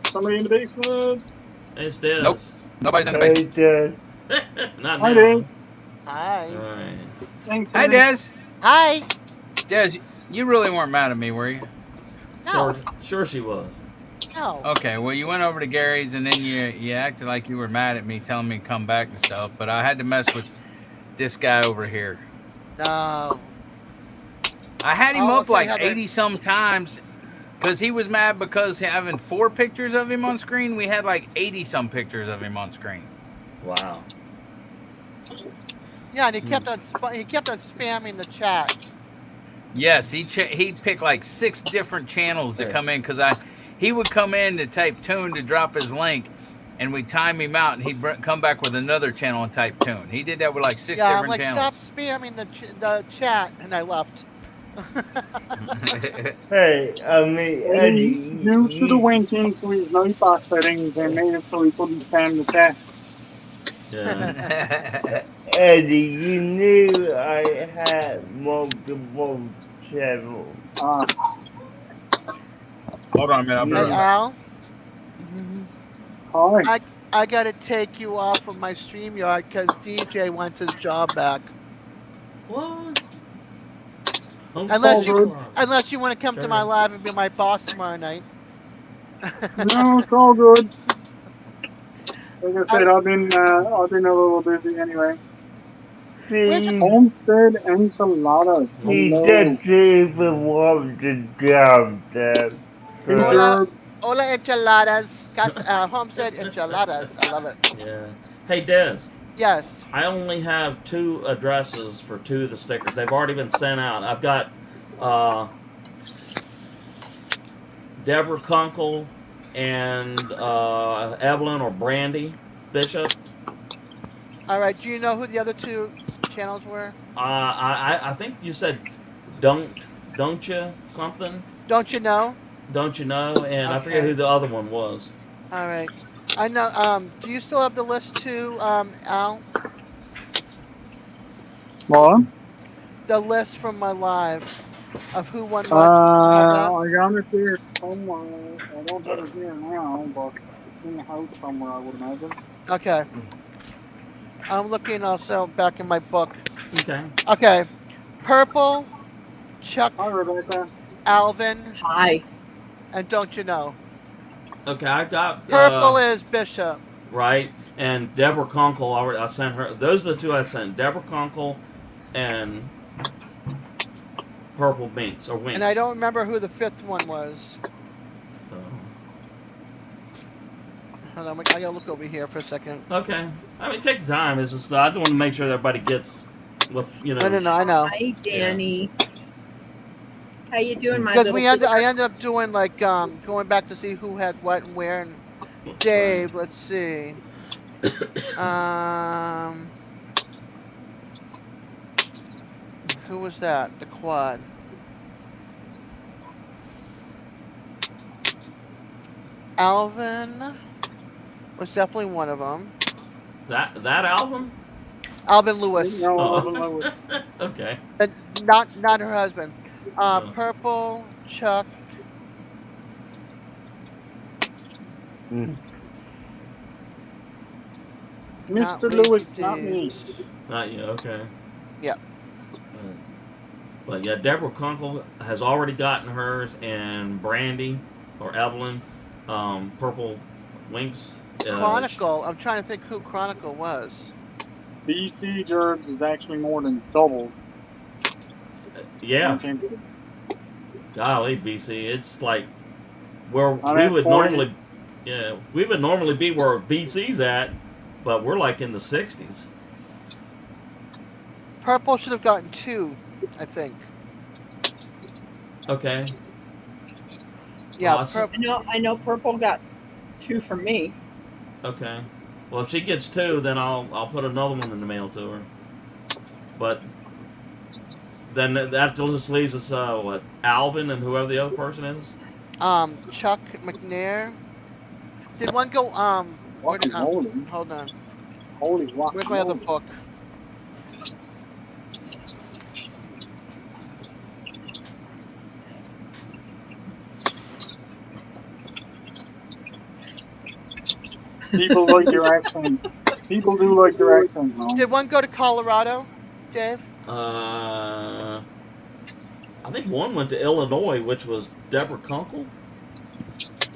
Somebody in the basement? It's Des. Nope. Nobody's in the Hey, basement. Not Hi, now. Dave. Hi. All right. Thanks. Hi, Dave. Des. Hi. Des, you really weren't mad at me, were you? No. Sure she was. No. Okay, well, you went over to Gary's and then you acted like you were mad at me, telling me to come back and stuff, but I had to mess with this guy over here. No. I had him Oh, up okay, like how about- 80 some times because he was mad because having 4 pictures of him on screen, we had like 80 some pictures of him on screen. Wow. Yeah, and he kept on spamming the chat. Yes, he picked like 6 different channels to Okay. come in because he would come in to type tune to drop his link, and we'd time him out, and he'd come back with another channel and type tune. He did that with like 6 Yeah, I'm different like, channels. stop spamming the chat, and I left. Hey, I mean, Eddie, You should have went into his nightbot settings and made it so he couldn't stand the chat. Yeah. Eddie, you knew I had multiple channels. Hold on a minute. I'll be Hey, right back. Al, Hi. I gotta take you off of my StreamYard because DJ wants his job back. What? Unless you want to come to Sure. my live and be my boss tomorrow night. No, it's all good. Like I said, I've been a little busy anyway. See, Homestead enchiladas. he Hello. doesn't even want the job, Dad. Hola. Hola enchiladas. Homestead enchiladas. I love it. Yeah. Hey, Des. Yes. I only have 2 addresses for 2 of the stickers. They've already been sent out. I've got Deborah Kunkel and Evelyn or Brandy Bishop. All right. Do you know who the other 2 channels were? I think you said don't you something. Don't you know? Don't You Know, and I forget Okay. who the other one was. All right. I know. Do you still have the list too, Al? What? The list from my live of who won what. Have that? I got it there somewhere. I don't have it here now, but it's in the house somewhere, I would imagine. Okay. I'm looking also back in my book. Okay. Okay. Purple, Chuck, Hi, Rebecca. Alvin, Hi. and Don't You Know. Okay, I got Purple is Bishop. right, and Deborah Conkle. I sent her. Those are the two I sent. Deborah Conkle and Purple Winks or Winks. And I don't remember who the fifth one was. So, Hold on, I gotta look over here for a second. okay, I mean, take your time. It's just I don't want to make sure that everybody gets what you know. I know. Hi, Danny. How you doing, my Because little sister? I ended up doing like going back to see who had what and where. And Dave, let's see. Who was that? The quad. Alvin was definitely one of them. That album. Alvin Lewis, No, Oh. I don't know it. Okay. but not her husband. Oh. Purple, Chuck. Mr. Not Lewis, Ricky not me. D's. Not you. Okay. Yeah. But yeah, Deborah Kunkel has already gotten hers, and Brandy or Evelyn, Purple Winks. Chronicle. I'm trying to think who Chronicle was. BC Gerbs is actually more than double. Yeah, golly, BC, it's like where I'm we at would 40. normally, yeah, we would normally be where BC's at, but we're like in the 60s. Purple should have gotten 2, I think. Okay. Yeah, Awesome. Purple. I know Purple got 2 from me. Okay. Well, if she gets 2, then I'll put another one in the mail to her. But then that just leaves us what, Alvin and whoever the other person is. Chuck McNair. Did one go where did, Holy, hold on. holy Where's my other book? People like your accent. People do like your accent, man. Did one go to Colorado, Dave? I think one went to Illinois, which was Deborah Kunkel.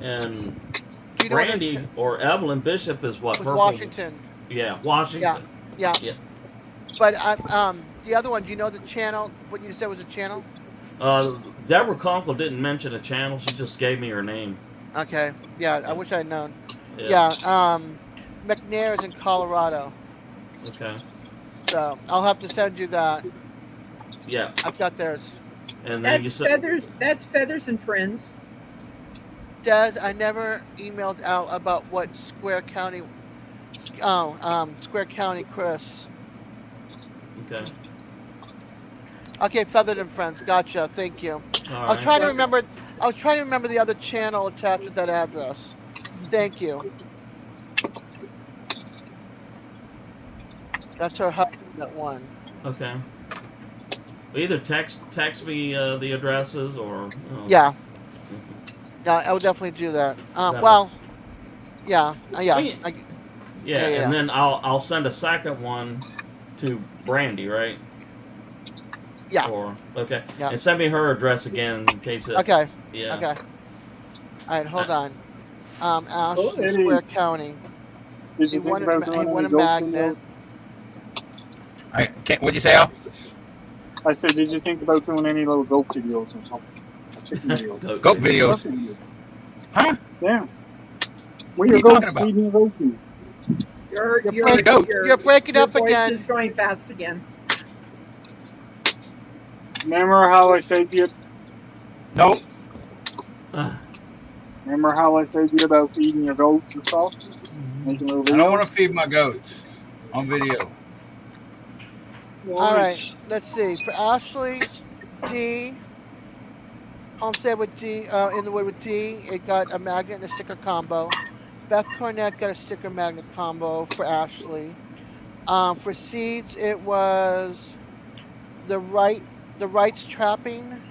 And Do you know what Brandy it or Evelyn Bishop is what? was? Purple. Washington. Yeah, Washington. Yeah. Yeah. But the other one, do you know the channel? What you said was a channel? Deborah Kunkel didn't mention a channel. She just gave me her name. Okay. Yeah, I wish I'd known. Yeah. McNair is in Colorado, Okay. so I'll have to send you that. Yeah. I've got theirs. And then you That's said Feathers. That's Feathers and Friends. Des, I never emailed out about what Square County. Square County, Chris. okay. Okay, Feathered and Friends. Gotcha. Thank you. All I was right. trying to remember. I was trying to remember the other channel attached with that address. Thank you. That's her husband that won. Okay. Either text me the addresses or. Yeah. Yeah, I would definitely do that. That Well, yeah, yeah. I mean, Yeah, Yeah. and then I'll send a second one to Brandy, right? Yeah. Or okay. Yeah. And send me her address again in case. Okay. Yeah. Okay. All right, hold on. Ashley, Eddie. Square County. Did He you won think a, about he doing won a any goat magnet. videos? What'd you say, Al? I said, did you think about doing any little goat videos or something? Chicken videos. Goat videos. Nothing. Huh? Yeah. Where are your you goats talking about? feeding your goat food? You're breaking up voice again. is going fast again. Remember how I said to you? Nope. Remember how I said to you about feeding your goats and stuff? Making little I don't videos? want to feed my goats on video. All right, let's see. For Ashley D, Homestead with D, in the wood with D, it got a magnet and a sticker combo. Beth Cornett got a sticker magnet combo for Ashley. For Seeds, it was the rights trapping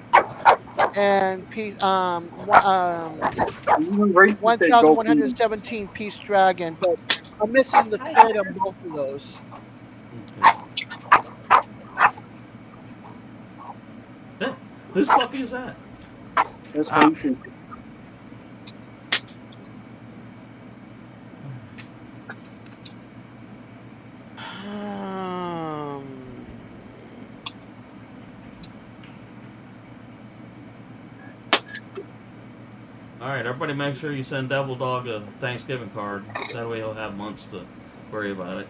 and Even Gracie said go Peter. 1117 piece dragon, but I'm missing the thread on both of those. Okay. Whose puppy is that? That's Gracie. All right, everybody, make sure you send Devil Dog a Thanksgiving card. That way he'll have months to worry about it.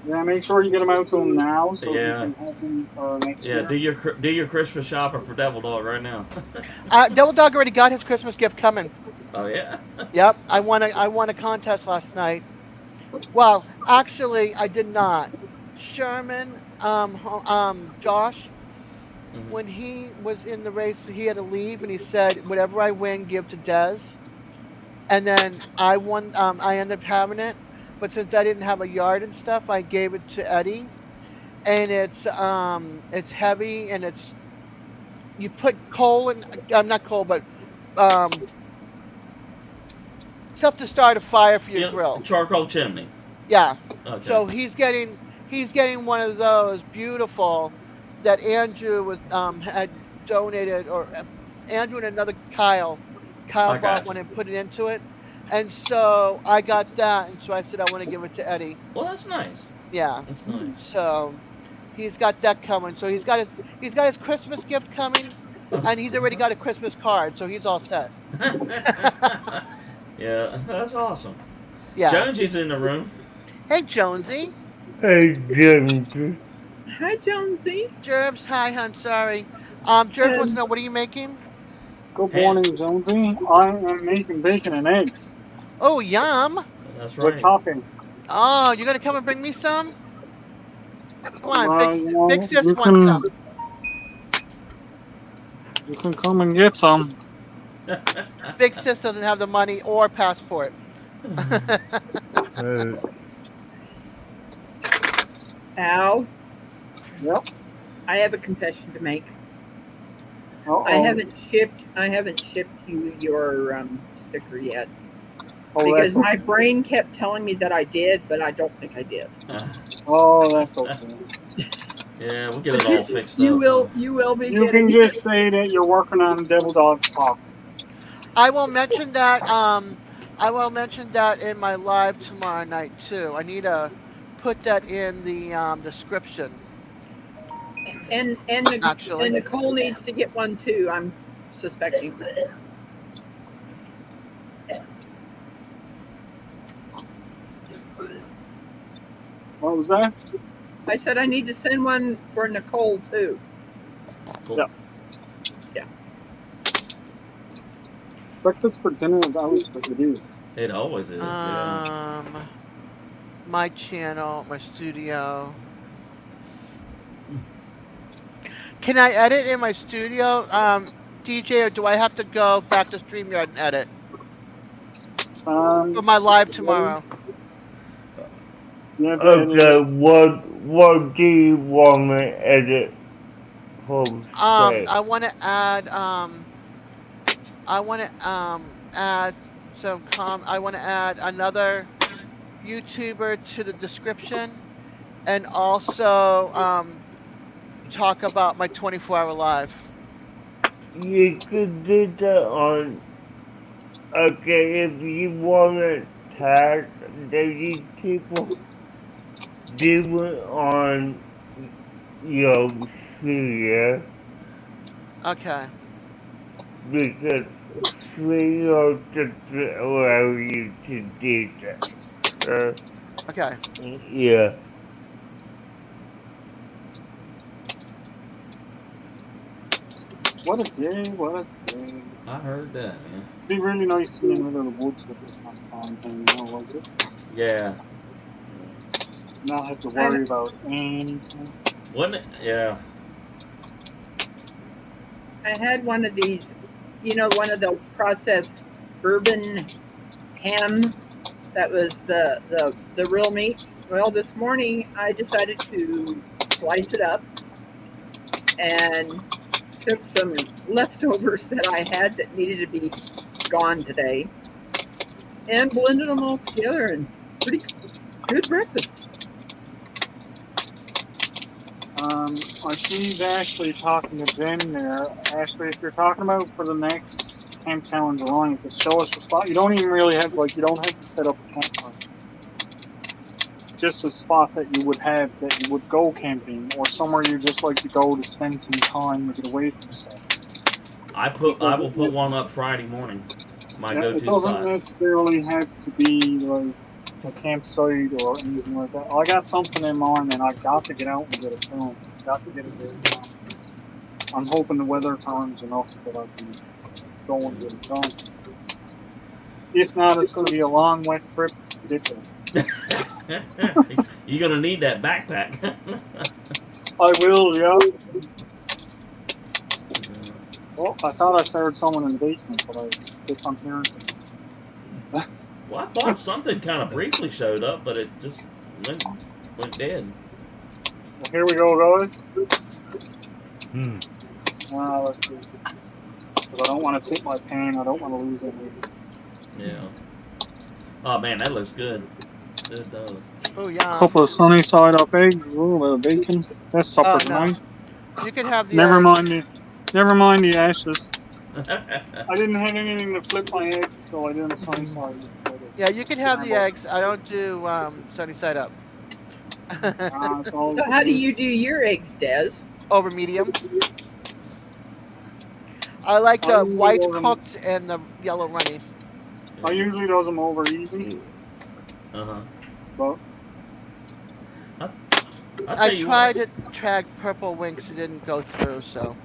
Yeah, make sure you get them out to him now so Yeah. you can have them for next Yeah, year. do your Christmas shopping for Devil Dog right now. Devil Dog already got his Christmas gift coming. Oh yeah. Yep, I won a contest last night. Well, actually, I did not. Sherman, Josh, Mhm. when he was in the race, he had to leave, and he said, "Whatever I win, give to Dez." And then I won. I ended up having it, but since I didn't have a yard and stuff, I gave it to Eddie. And it's heavy, and you put coal in. Not coal, but stuff to start a fire for your Yeah, grill. charcoal chimney. Yeah. Okay. So he's getting one of those beautiful that Andrew was had donated, or Andrew and another Kyle. Kyle I got bought you. one and put it into it, and so I got that, and so I said I want to give it to Eddie. Well, that's nice. Yeah. That's nice. So he's got that coming. So he's got his Christmas gift coming, and he's already got a Christmas card, so he's all set. Yeah, that's awesome. Yeah. Jonesy's in the room. Hey Jonesy. Hey, Jim. Hi, Jonesy. Jerbs, hi, hun. Sorry. Jerbs wants to know, what are you making? Good Hey. morning, Jonesy. I am making bacon and eggs Oh, yum. That's with right. coffee. Oh, you gonna come and bring me some? Come on, Well, big sis you wants can- some. You can come and get some. Big sis doesn't have the money or passport. Al, Yep. I have a confession to make. Uh-oh. I haven't shipped you your sticker yet Oh, because that's my okay. brain kept telling me that I did, but I don't think I did. Oh, that's okay. Yeah, we'll get it all fixed You up. will be. You getting can just say that you're working on Devil Dog's talk. I will mention that. I will mention that in my live tomorrow night too. I need to put that in the description. and Actually. Nicole needs to get one too. I'm suspecting. What was that? I said I need to send one for Nicole too. Cool. Yeah. Breakfast for dinner is always what it is. It always is. Yeah. My channel, my studio. Can I edit in my studio, DJ, or do I have to go back to StreamYard and edit for my live tomorrow? Yeah, Okay, what do you want me to edit? I want to add I want to add another YouTuber to the description, and also talk about my 24-hour live. You could do that on. Okay, if you want to tag the YouTuber, do it on your studio. Okay. Because studio doesn't allow you to do that. Okay. Yeah. What a day, what a day. I heard that, man. It'd be really nice to be in the middle of the woods with this on thing, you know, like this. Yeah. Not have to worry about anything. Wouldn't it? Yeah. I had one of these, one of those processed bourbon ham that was the real meat. Well, this morning I decided to slice it up and took some leftovers that I had that needed to be gone today and blended them all together, and pretty good breakfast. I see Ashley talking to Jen there. Ashley, if you're talking about for the next Camp Challenge Alliance, it's show us your spot. You don't even really have, you don't have to set up a campfire. Just a spot that you would have, that you would go camping, or somewhere you just like to go to spend some time to get away from stuff. I will put one up Friday morning. My go-to It doesn't spot. necessarily have to be like a campsite or anything like that. I got something in mind, and I got to get out and get it filmed. Got to get it there. I'm hoping the weather turns enough that I can go and get it done. If not, it's going to be a long, wet trip to get there. You're gonna need that backpack. I will, yeah. Well, I thought I heard someone in the basement, but I guess I'm hearing things. Well, I thought something kind of briefly showed up, but it just went dead. Well, here we go, guys. Let's see. Because I don't want to tip my pan. I don't want to lose it. Yeah. Oh man, that looks good. It does. Oh yeah. A couple of sunny side up eggs, a little bit of bacon. That's supper No. tonight. You can have the. Never mind the ashes. I didn't have anything to flip my eggs, so I didn't sunny side. Yeah, you can have the eggs. I don't do sunny side up. So how do you do your eggs, Des? Over medium. I like the white cooked and the yellow runny. I usually does them over easy, but I tried to track purple winks, it didn't go through, so.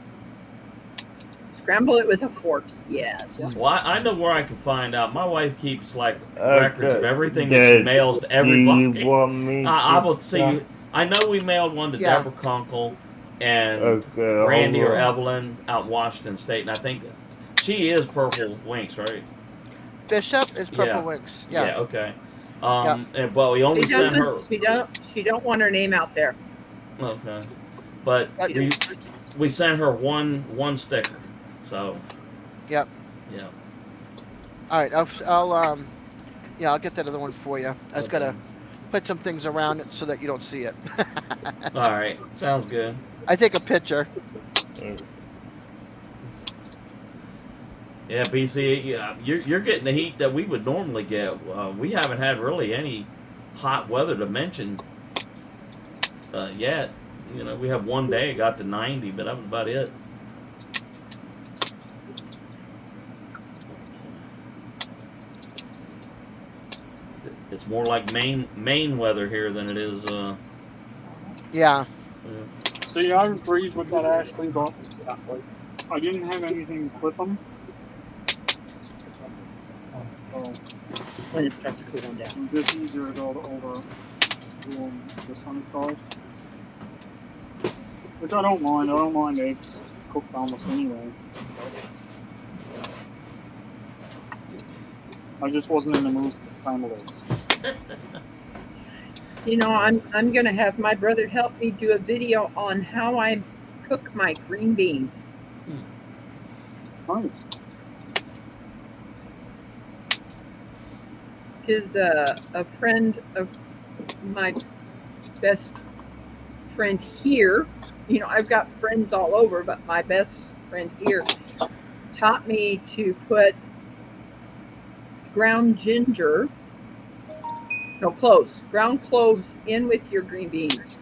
Scramble it with a fork, yes. Well, I know where I can find out. My wife keeps records of everything that she mails to everybody. Do you want me I will see. I know we mailed one to Deborah Kunkel and Brandy or Evelyn out in Washington State, and I think she is Purple Winks, right? Bishop is purple winks. Yeah. Okay. But we only sent her. She don't want her name out there. Okay. But we sent her one sticker. So. Yep. Yeah. All right. I'll get that other one for you. I just gotta put some things around it so that you don't see it. All right. Sounds good. I take a picture. Yeah, BC, you're getting the heat that we would normally get. We haven't had really any hot weather to mention yet. We have one day it got to 90, but that was about it. It's more like Maine weather here than it is. Yeah. see, I agreed with that Ashley, but I didn't have anything to clip them. When it starts to cool down. It's just easier to go over doing the sunny side. Which I don't mind. I don't mind eggs cooked almost anyway. I just wasn't in the mood for scrambled eggs. I'm gonna have my brother help me do a video on how I cook my green beans. Nice. Because a friend of my best friend here, I've got friends all over, but my best friend here taught me to put ground cloves in with your green beans.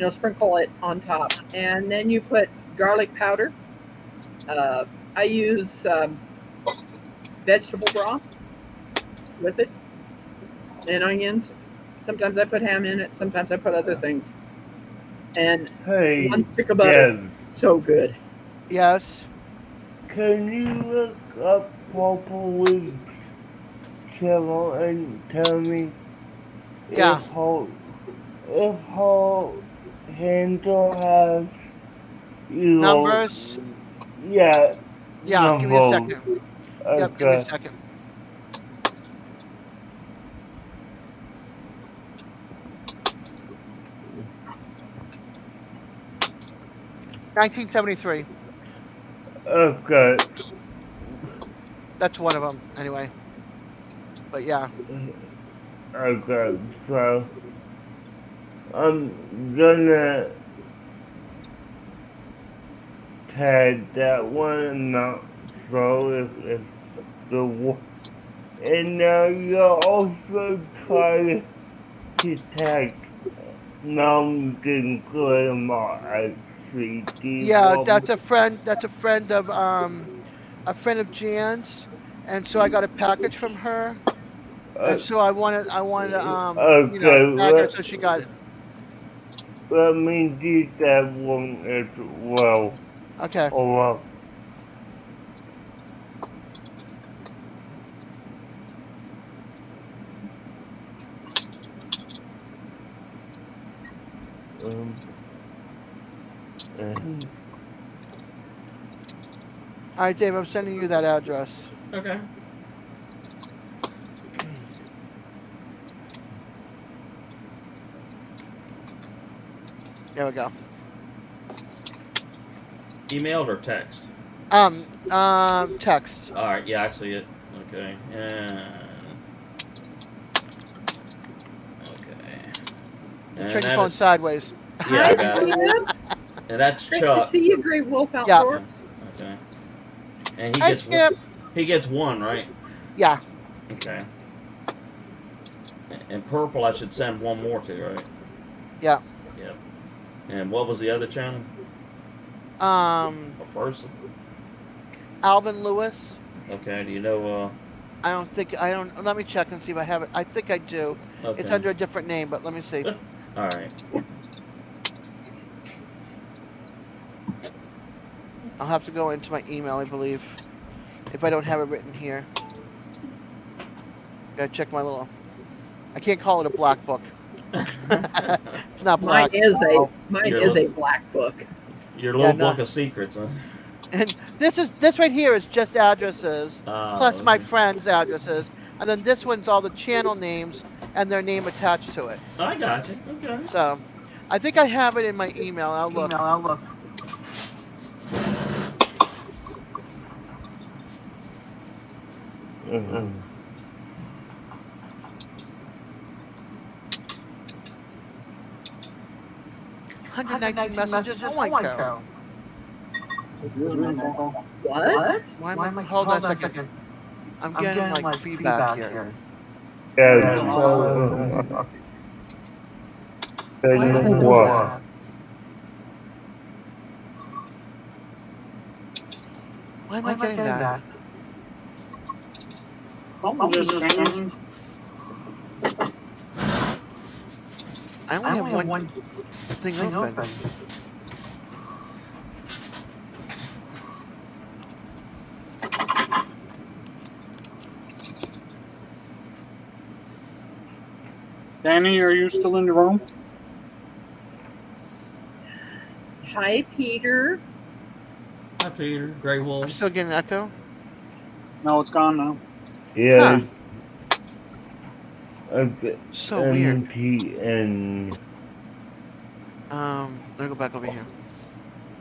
Sprinkle it on top, and then you put garlic powder. I use vegetable broth with it, and onions. Sometimes I put ham in it, sometimes I put other things. And one stick of butter. So good. Yes. Can you look up Purple Winks channel and tell me if her handle has numbers? Yeah. Yeah, give me a no second. vote. Yep, give me a Okay. second. $1973. Okay. That's one of them, anyway. But yeah. Okay. So I'm gonna tag that one and not so if the one. And now you're also trying to tag Mountain Grandma actually. Do you Yeah, want that's a friend. That's a friend of Jan's, and so I got a package from her, and so I wanted okay, package, so she got it. let me do that one as well. Okay. Or All right, Dave. I'm sending you that address. Okay. There we go. Emailed or text? Text. All right. Yeah, I see it. Okay. Turn And your that phone is- sideways. Yeah, I Hi, got it. Skip. And that's Great to Chuck. see you, Grey Wolf Yeah. Outdoors. Okay. And he Hi, gets Skip. he gets one, right? Yeah. Okay. And purple, I should send one more to, right? Yeah. Yep. And what was the other channel? A person? Alvin Lewis. Okay. Do you know? I don't. Let me check and see if I have it. I think I do. Okay. It's under a different name, but let me see. All right. I'll have to go into my email, I believe, if I don't have it written here. Gotta check my little. I can't call it a black book. It's not Mine black. is Your a black book. Your little no. book of secrets, huh? And this right here is just addresses, plus my Okay. friends' addresses, and then this one's all the channel names and their name attached to it. I got you. Okay. So, I think I have it in my email. I'll look. Hundred 119 messages. Oh my god. What? Why am I? Hold on a second. I'm getting like feedback here. yeah. Why is it doing What? that? Why am I getting that? Something just changed. I only have one thing open. Danny, are you still in the room? Hi, Peter. Hi, Peter. Grey I'm Wolf. still getting an echo. No, it's gone now. Yeah. Okay. So weird. MTN. Let me go back over here.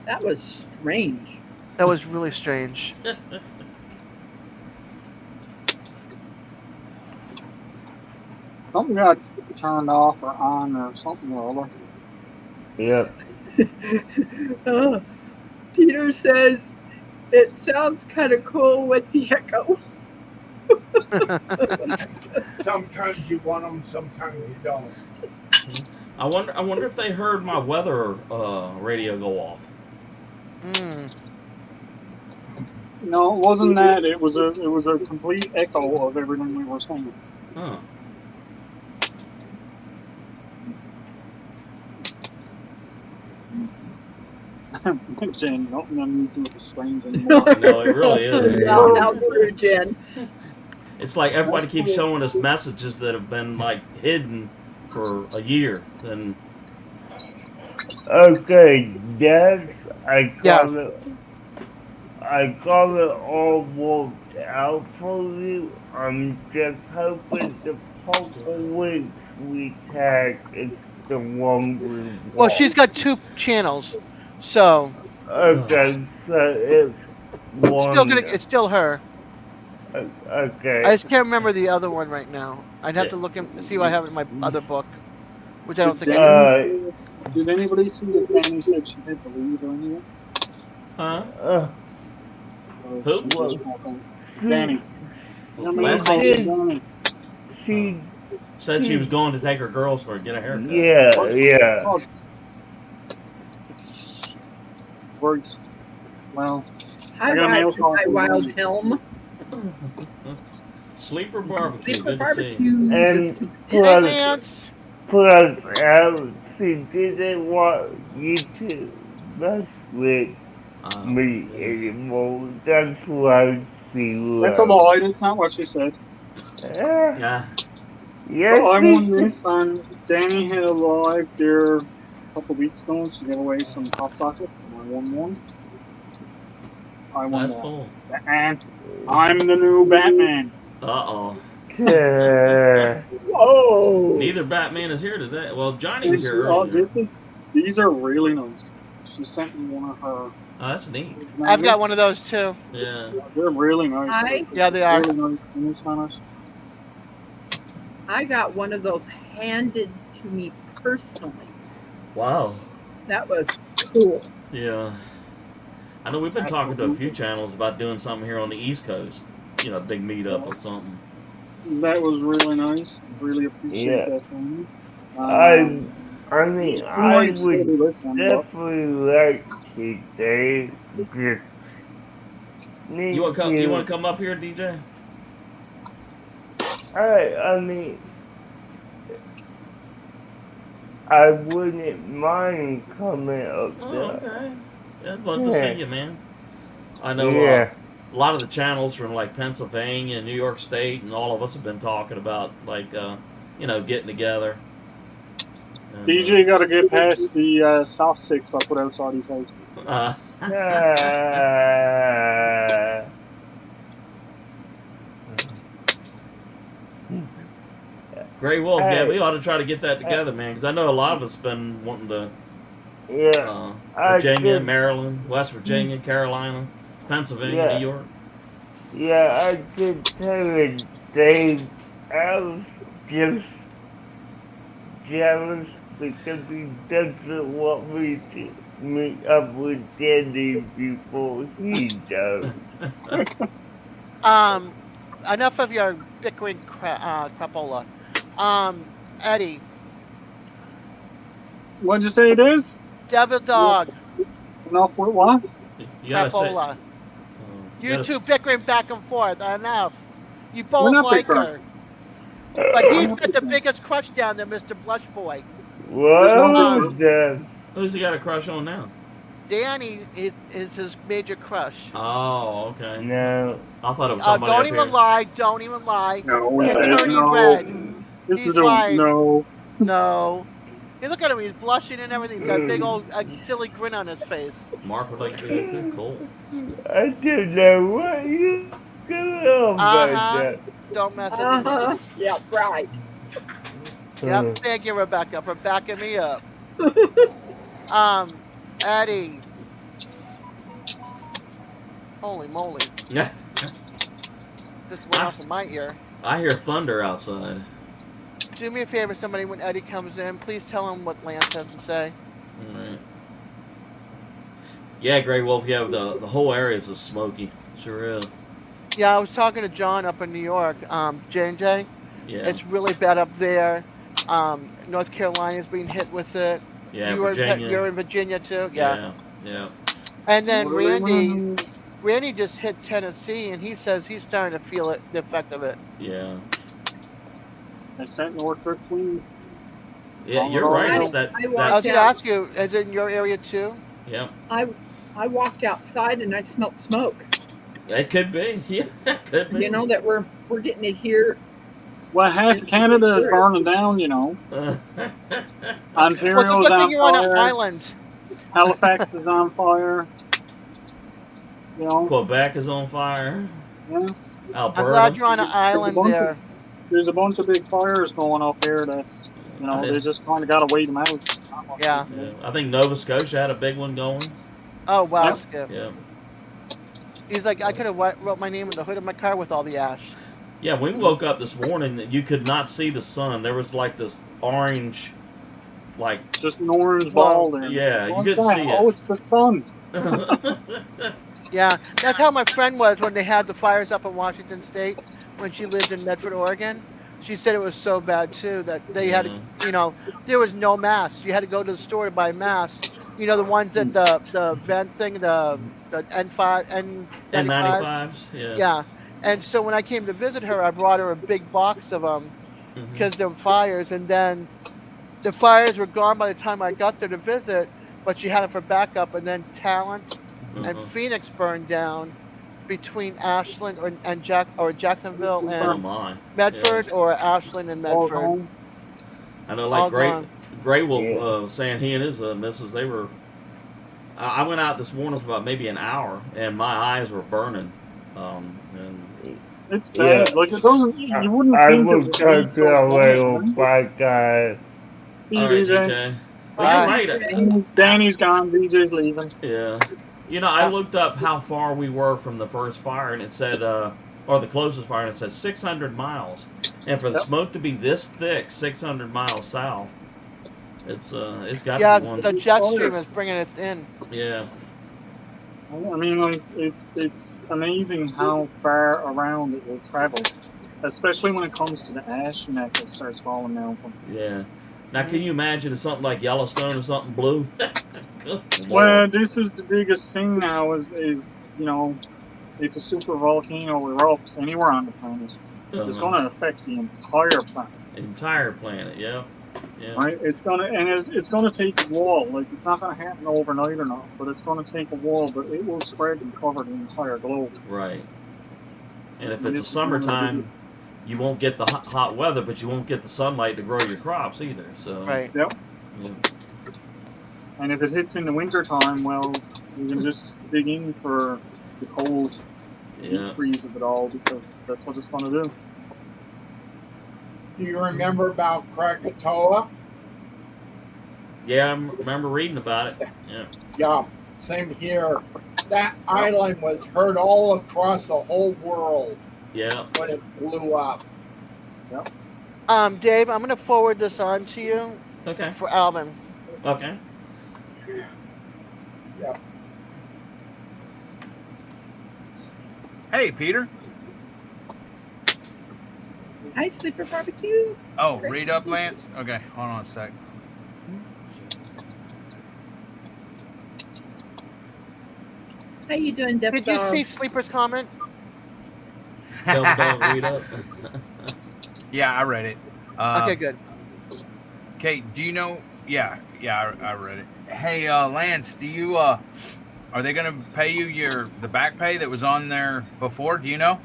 That was strange. That was really strange. Something got turned off or on or something or other. Yep. Peter says it sounds kind of cool with the echo. Sometimes you want them, sometimes you don't. I wonder if they heard my weather radio go off. No, it wasn't that. It was a complete echo of everything we were saying. Huh. Jen, don't need to be strange anymore. No, it really is. Well, how true, Jen. It's like everybody keeps showing us messages that have been like hidden for a year. Then Okay, Dad, I Yeah. call it. I got it all worked out for you. I'm just hoping the couple weeks we had is the one we want. Well, she's got 2 channels, so Okay, so it's one. it's still her. Okay. I just can't remember the other one right now. I'd have to look and see what I have in my other book, which I don't think I do. Did anybody see that Danny said she had to leave or anything? Huh? Or Who? she just walked on? Danny. Last Danny. thing She said she was going to take her girls for get a haircut. yeah. Oh. Words. Well, Hi, I got a nail Wild, salon hi, for Wild you. Helm. Sleeper barbecue. Sleeper Good to see. barbecue. And Just- Hey, plus, Lance. she didn't want you to mess with me anymore. That's why she left. That's a lie. That's not what she said. Yeah. Yes, Oh, I she won this. Danny had a live there a couple weeks ago. She gave away some Pop Socket, and I won one. I won That's that. cool. And I'm the new Batman. Uh-oh. Whoa. Neither Batman is here today. Well, Johnny was here Oh, earlier. these are really nice. She sent me one of her. Oh, that's neat. I've got one of those too. Yeah. They're really nice. Hi. Yeah, they are. Really nice finish on us. I got one of those handed to me personally. Wow. That was cool. Yeah. I know we've been talking to a few channels about doing something here on the East Coast. You know, big meetup or something. That was really nice. Really appreciate that from you. I mean, I would definitely like to say just You want to come up here, DJ? I mean, I wouldn't mind coming up Oh, there. okay. Yeah, I'd love to see you, man. I know Yeah. a lot of the channels from like Pennsylvania and New York State, and all of us have been talking about like you know, getting together. And, DJ got to get past the South Six I put outside his house. Grey Wolf, yeah, Hey. we ought to try to get that together, man, because I know a lot of us been wanting to. Yeah. I Virginia, did- Maryland, West Virginia, Carolina, Pennsylvania, Yeah. New York. Yeah, I did tell you, Dave, I was just jealous because he doesn't want me to meet up with Danny before he does. Enough of your bickering crapola. Eddie, What'd you say it is? Devil Dog, Enough with what? You gotta say. crapola. you You gotta two s- bickering back and forth. Enough. You We're both not like bickering. her. But he's not got the bickering. biggest crush down there, Mr. Blush Boy. Well, then, Who's he got a crush on now? Danny is his major crush. Oh, okay. no. I thought it was somebody Don't up even here. lie. Don't even lie. No, he He's says turning no. red. This He's is a lying. no. No. Hey, look at him. He's blushing and everything. He's got a big old silly grin on his face. Mark would like to too. Cool. I don't know what you're going on about that. Don't mess with me. Uh-huh. Yeah, right. Yep, thank you, Rebecca, for backing me up. Eddie. Holy moly. Yeah. This went off in my ear. I hear thunder outside. Do me a favor, somebody, when Eddie comes in, please tell him what Lance has to say. All right. Yeah, Grey Wolf. Yeah, the whole area is smoky. Sure is. Yeah, I was talking to John up in New York, J&J. Yeah. It's really bad up there. North Carolina's being hit with it. Yeah, you're Virginia. in Virginia too? Yeah. Yeah. And then Randy Orleans. just hit Tennessee, and he says he's starting to feel it, the effect of it. Yeah. It's that north drift wind. Yeah, you're right. It's that. I I was walked going to out. ask you, is it in your area too? Yeah. I walked outside and I smelled smoke. It could be. Yeah, it could be. You know that we're getting to hear. Well, half Canada is burning down, you know. Well, it's Ontario's a good thing on you're on an fire. island. Halifax is on fire. You know, Quebec is on fire. yeah. I'm glad Alberta. you're on an island bunch of- there. There's a bunch of big fires going up here that's, you know, they just kind of got to wait them out. Yeah. Yeah, I think Nova Scotia had a big one going. Oh wow, Yep. Skip. Yeah. He's like, I could have wrote my name in the hood of my car with all the ash. Yeah, we woke up this morning that you could not see the sun. There was like this orange, like, Just an orange ball there. yeah, you What's couldn't that? see Oh, it. it's the sun. Yeah, that's how my friend was when they had the fires up in Washington State when she lived in Medford, Oregon. She said it was so bad too that they had to, you know, there was no masks. You had to go to the store to buy masks. You know, the ones that the vent thing, the N5, N95. N95s, yeah. Yeah. And so when I came to visit her, I brought her a big box of them Mhm. because there were fires. And then the fires were gone by the time I got there to visit, but she had it for backup. And then Talent and Uh-huh. Phoenix burned down between Ashland and Jacksonville Oh and my. Medford, or Ashland and All Medford. gone. I know, All like Gray, gone. Gray Wolf saying he and his missus, they were. I went out this morning for about maybe an hour, and my eyes were burning. And It's bad. Yeah. Like, it doesn't, you wouldn't I think will it would talk be to so you later. bad. Bye, guys. See all you, right, DJ. DJ. Well, Bye. you're right. Danny's gone. DJ's leaving. Yeah. You know, I looked up how far we were from the first fire, and it said, or the closest fire, and it said 600 miles. And for the Yep. smoke to be this thick, 600 miles south, it's got to Yeah, be one. the jet stream is bringing it in. Yeah. I mean, like, it's amazing how far around it will travel, especially when it comes to the ash and that starts falling down from. Yeah. Now, can you imagine if something like Yellowstone or something blew? Good Well, Lord. this is the biggest thing now is you know, if a super volcano erupts anywhere on the planet, it's going to affect the entire planet, Entire planet, yeah. Yeah. right? It's going to take a wall. Like, it's not going to happen overnight or not, but it's going to take a wall, but it will spread and cover the entire globe. Right. And if And it's this is summertime, you won't get the hot weather, but you won't get the sunlight to grow your crops either. So. Right. Yep. Yeah. And if it hits in the wintertime, well, you can just dig in for the cold Yeah. deep freeze of it all, because that's what it's going to do. Do you remember about Krakatoa? Yeah, I remember reading about it. Yeah. Yeah, same here. That island was heard all across the whole world Yeah. when it blew up. Dave, I'm gonna forward this on to you Okay. for Alvin. Okay. Hey, Peter. Hi, Sleeper Barbecue. Oh, read up, Lance. Okay, hold on a sec. How you doing, Deb? Did you see Sleeper's comment? Don't read up. Yeah, I read it. Okay, good. Okay, do you know? Yeah, I read it. Hey, Lance, do you are they gonna pay you the back pay that was on there before? Do you know?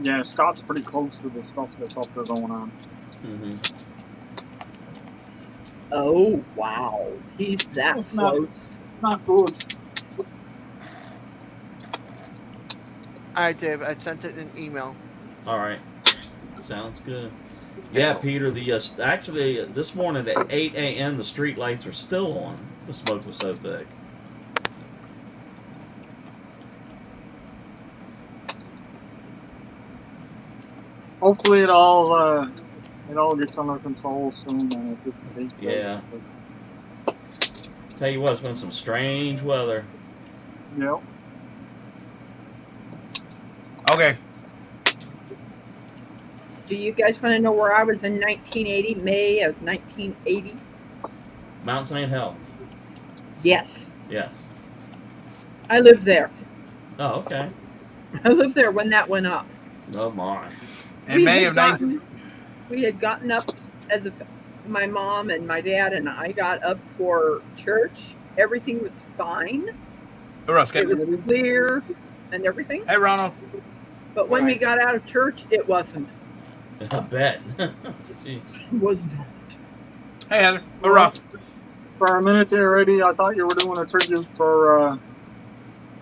Yeah, Scott's pretty close to the stuff that's up there going on. Hmm. Oh, wow. He's that It's not- close. Not good. All right, Dave, I sent it in email. All right. Sounds good. Yeah, Peter. The actually this morning at 8 a.m. the street lights are still on. The smoke was so thick. Hopefully it all gets under control soon, and it just takes Yeah. Tell you what, it's been some strange weather. Yep. Okay. Do you guys want to know where I was in 1980, May of 1980? Mount St. Helens. Yes. Yes. I lived there. Oh, okay. I lived there when that went up. Oh my. In May had of 19. we had gotten up as my mom and my dad and I got up for church. Everything was fine. It was clear and everything. Hey, Ronald. But when we got out of church, it wasn't. I bet. Was not. Hey, Heather. Hurrah. For a minute there, Eddie, I thought you were doing a tribute for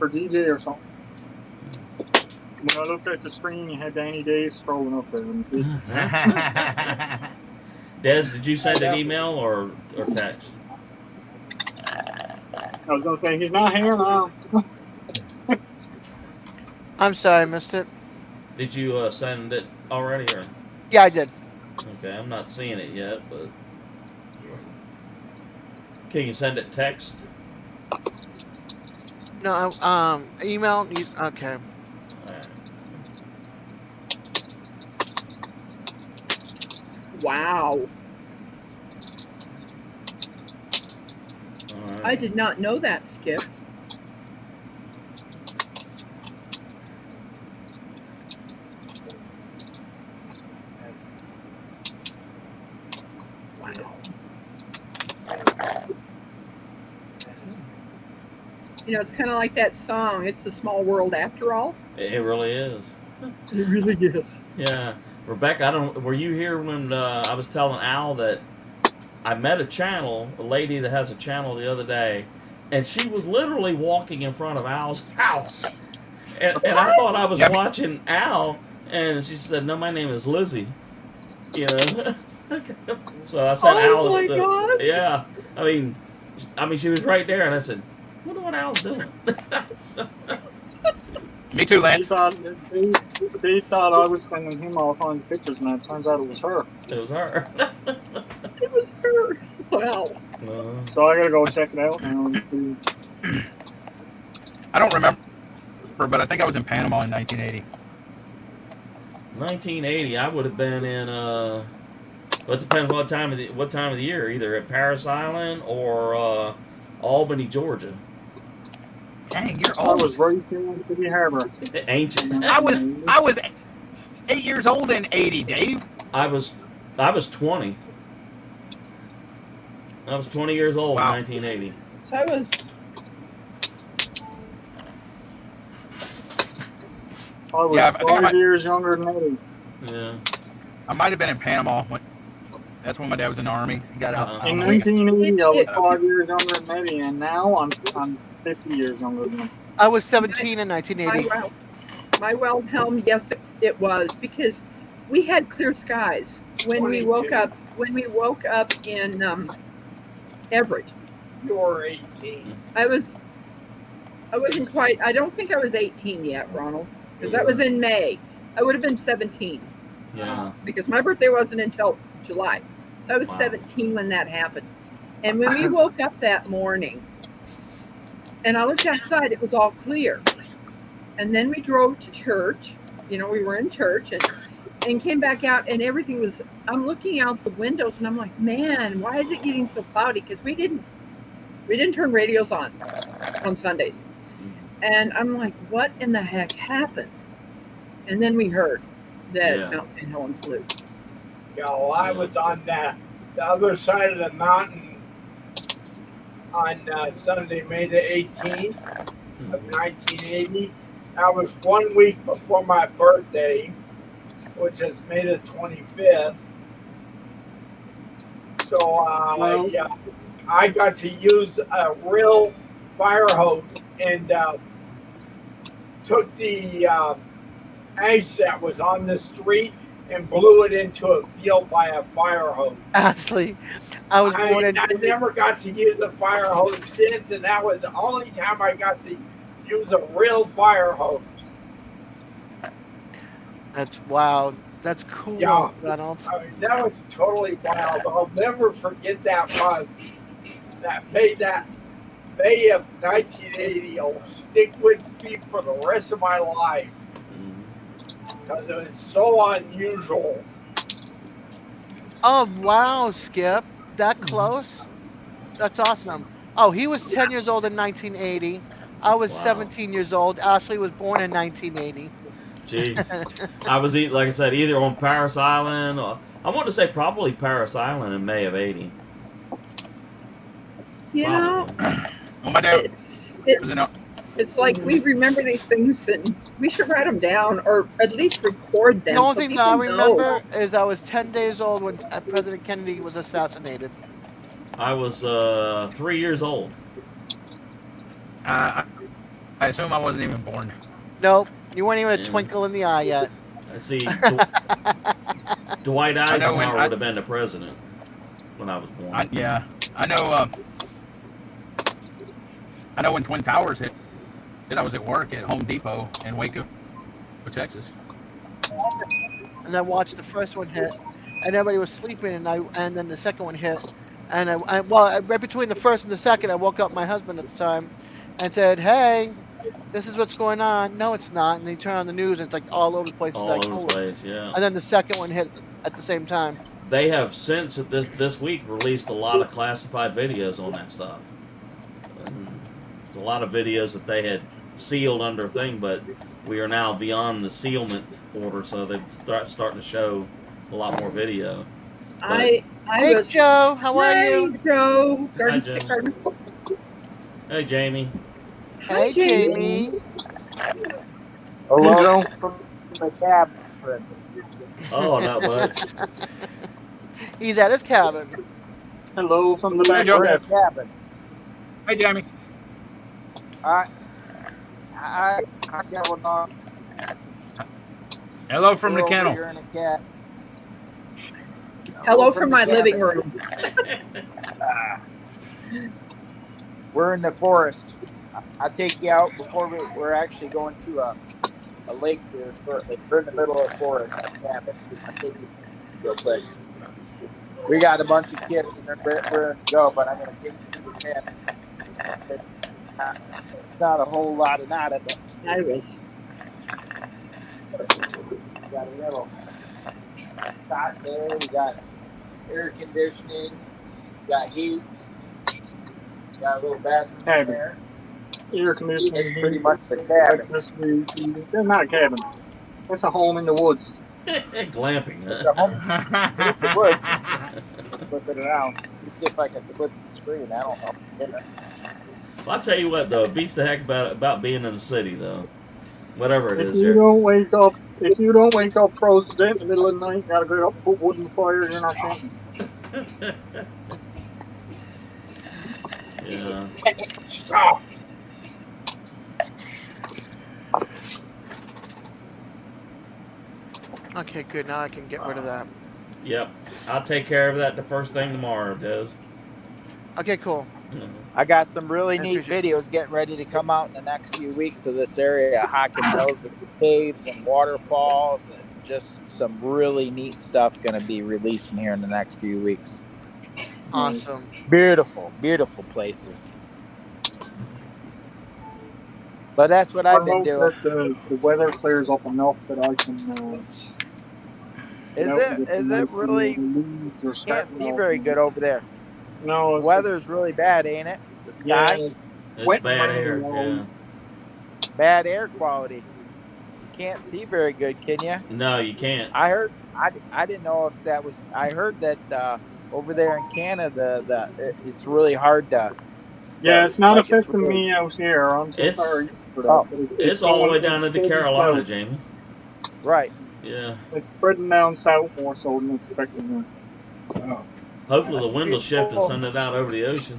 DJ or something. When I looked at the screen, you had Danny Days scrolling up there. Des, did you send an email or text? I was going to say, he's not here now. I'm sorry, I missed it. Did you send it already? Or? Yeah, I did. Okay, I'm not seeing it yet, but can you send it text? No, email. Okay. Alright. Wow. Alright. I did not know that, Skip. Wow. You know, it's kind of like that song, It's a Small World After All. It really is. It really is. Yeah, Rebecca, were you here when I was telling Al that I met a lady that has a channel the other day, and she was literally walking in front of Al's house, and I thought I was watching Al, and she said, "No, my name is Lizzie," you know. So I said, Oh Al, my gosh. yeah, I mean, she was right there, and I said, I wonder what Al's doing. Me too, They Lance. thought I was sending him all kinds of pictures, and it turns out it was her. It was her. It was her. Wow. So I gotta go check it out now. I don't remember, but I think I was in Panama in 1980. 1980, I would have been in. Well, it depends what time of the year. Either at Paris Island or Albany, Georgia. Dang, you're I old. was right here in City Harbor. Ancient. I was 8 years old in 80, Dave. I was 20. I was 20 years old Wow. in 1980. So I was. I was Yeah, I think I 5 might- years younger than Eddie. Yeah. I might have been in Panama. That's when my dad was in the Army. He got out. In on the 1980, I was 5 years younger than Eddie, and now I'm 50 years younger than him. I was 17 in 1980. My Wilhelm, yes, it was, because we had clear skies when we woke 22. up. When we woke up in Everett, You're 18. I wasn't quite. I don't think I was 18 yet, Ronald, because that was in May. I would have been 17 Yeah. because my birthday wasn't until July. So I was Wow. 17 when that happened. And when we woke up that morning, and I looked outside, it was all clear. And then we drove to church. You know, we were in church and came back out, and everything was. I'm looking out the windows, and I'm like, man, why is it getting so cloudy? Because we didn't turn radios on Sundays. And I'm like, what in the heck happened? And then we heard that Yeah. Mount St. Helens blew. You know, I was on the other side of the mountain on Sunday, May the 18th of 1980. That was 1 week before my birthday, which is May the 25th. So I got to use a real fire hose and took the ice that was on the street and blew it into a field by a fire hose. Actually, I was born in. I never got to use a fire hose since, and that was the only time I got to use a real fire hose. That's wow. That's cool, Yeah. Ronald. I mean, that was totally wild. I'll never forget that month. That May of 1980 will stick with me for the rest of my life because it was so unusual. Oh wow, Skip, that close? That's awesome. Oh, he was 10 years old in 1980. I was Wow. 17 years old. Ashley was born in 1980. Jeez. I was, like I said, either on Paris Island or I want to say probably Paris Island in May of 80. You know, Well, my dad it's was in. It's like we remember these things and we should write them down or at least record them. The only so thing that I people know. remember is I was 10 days old when President Kennedy was assassinated. I was 3 years old. I assume I wasn't even born. Nope, you weren't even a Yeah. twinkle in the eye yet. I see. Dwight Eisenhower would have been the president when I was born. I know when Twin Towers hit, I was at work at Home Depot in Waco, Texas. And I watched the first one hit, and everybody was sleeping, and then the second one hit, and right between the first and the second, I woke up my husband at the time, and said, "Hey, this is what's going on." No, it's not. And he turned on the news, and it's like all over the place. All Like, over "Oh." the place, yeah. And then the second one hit at the same time. They have since this week released a lot of classified videos on that stuff. And a lot of videos that they had sealed under a thing, but we are now beyond the sealment order, so they're starting to show a lot more video. I Hey, was. Joe, how are Hey, you? Joe. Garden Joe. Stick Garden. Hey, Jamie. Hey, Jamie. Hello, Joe. From the cab. Oh, not much. He's at his cabin. Hello from the back. Joe. We're in a cabin. Hey, Jamie. I got one on. Hello from the We're over kennel. here in a cab. Hello We're from the my cabin. living room. We're in the forest. I'll take you out before we're actually going to a lake here shortly. We're in the middle of the forest cabin. I'll take you real quick. We got a bunch of kids and we're ready to go, but I'm going to take you to the cabin. It's not a whole lot of nada, but I was. we got a little cot there. We got air conditioning. We got heat. We got a little bathroom Cabin. there. Air conditioning. It's pretty much the cabin. Electricity. They're not a cabin. It's a home in the woods. Glamping, It's huh? a home. It's wood. Flipping it out. Let's see if I can flip the screen. I don't know. I'll tell you what, though, it beats the heck about being in the city, though. Whatever it If is you here. don't wake up president in the middle of the night, gotta get up, put wood in the fire, you're not camping. Yeah. Stop. Okay, good. Now I can get rid of that. Yep. I'll take care of that the first thing tomorrow, Des. Okay, cool. I got some really I neat appreciate videos getting ready to come out in the next few weeks of this area. Hockin Hills, the caves and waterfalls, and just some really neat stuff going to be releasing here in the next few weeks. Awesome. Beautiful, beautiful places. But that's what I've I been hope doing. that the weather clears up enough that I can. Is it really? Can't see very good over there. No, The weather's really bad, ain't it? The sky, Yeah, It's Wet bad rain, air, yeah. bad air quality. You can't see very good, can you? No, you can't. I heard. I didn't know if that was. I heard that over there in Canada, it's really hard to. yeah, it's not like it's affecting really- me out here. I'm so It's- sorry for that. Oh. but It's all the way going- down into it's Carolina, south. Jamie. Right. Yeah. It's spreading down south more so than expecting. Hopefully the That's wind will shift and beautiful. send it out over the ocean.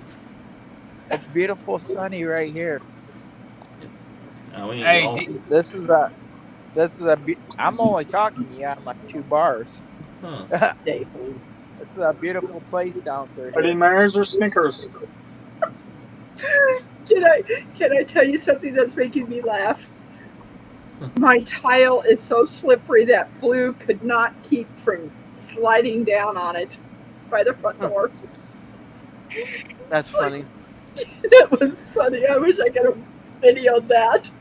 It's beautiful, sunny right here. We ain't Hey, all- This is a. I'm only talking to you on like 2 bars. huh. This is a beautiful place down there. Eddie Mars or Snickers? Can I tell you something that's making me laugh? My tile is so slippery that Blue could not keep from sliding down on it by the front door. That's funny. That was funny. I wish I could have videoed that.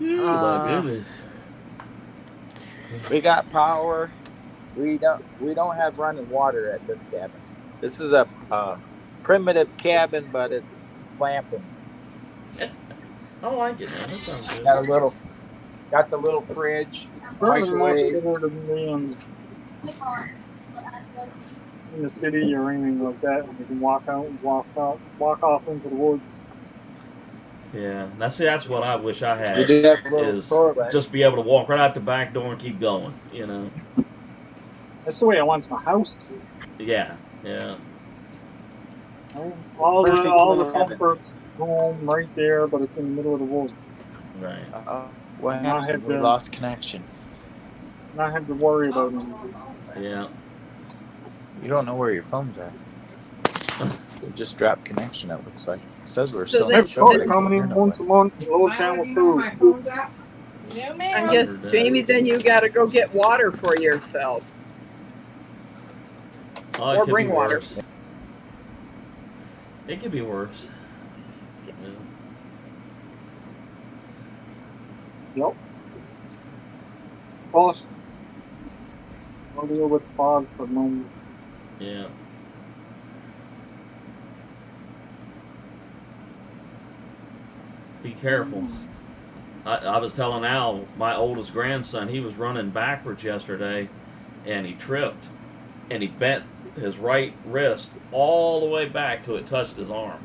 Oh, my goodness. We got power. We don't have running water at this cabin. This is a primitive cabin, but it's glamping. I like it, man. That sounds good. Got the little fridge. Really much Microwave. better than being in the city or anything like that. When you can walk out and walk off into the woods. Yeah. Now see, that's what I wish I You had, do have a little is doorway. just be able to walk right out the back door and keep going. You know. That's the way I want my house to be. Yeah. Yeah. All the Perfect little heaven. comforts, home right there, but it's in the middle of the woods. Right. What Now I happened? had We to- lost connection. Not have to worry about anything. Yeah. You don't know where your phone's at. We just dropped connection, it looks like. It says we're So still on then- the show. Truck coming in once a month, load down with food. I guess, Jamie, then you got to go get water for yourself. Oh, it Or could bring be water. worse. It could be worse. Yes. Yep. Boss. I'll deal with fog for the moment. Yeah. Be careful. I was telling Al, my oldest grandson, he was running backwards yesterday, and he tripped, and he bent his right wrist all the way back till it touched his arm.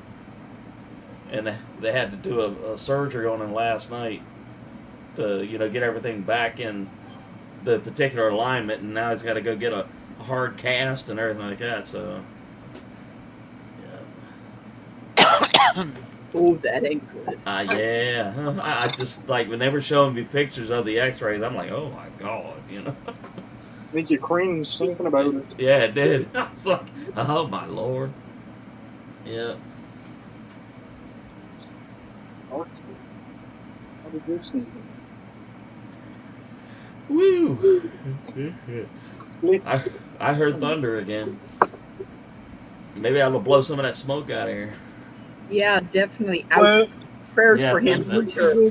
And they had to do a surgery on him last night to, get everything back in the particular alignment, and now he's got to go get a hard cast and everything like that. So, yeah. Oh, that ain't good. Yeah. I just, like, when they were showing me pictures of the x-rays, I'm like, oh my God, Make you cringe thinking about it. Yeah, it did. I was like, oh my Lord. Yeah. How did you sneak it? Woo! Split. I heard thunder again. Maybe I'll blow some of that smoke out of here. Yeah, definitely. Out. Well, Prayers Yeah, for him thanks, for sure.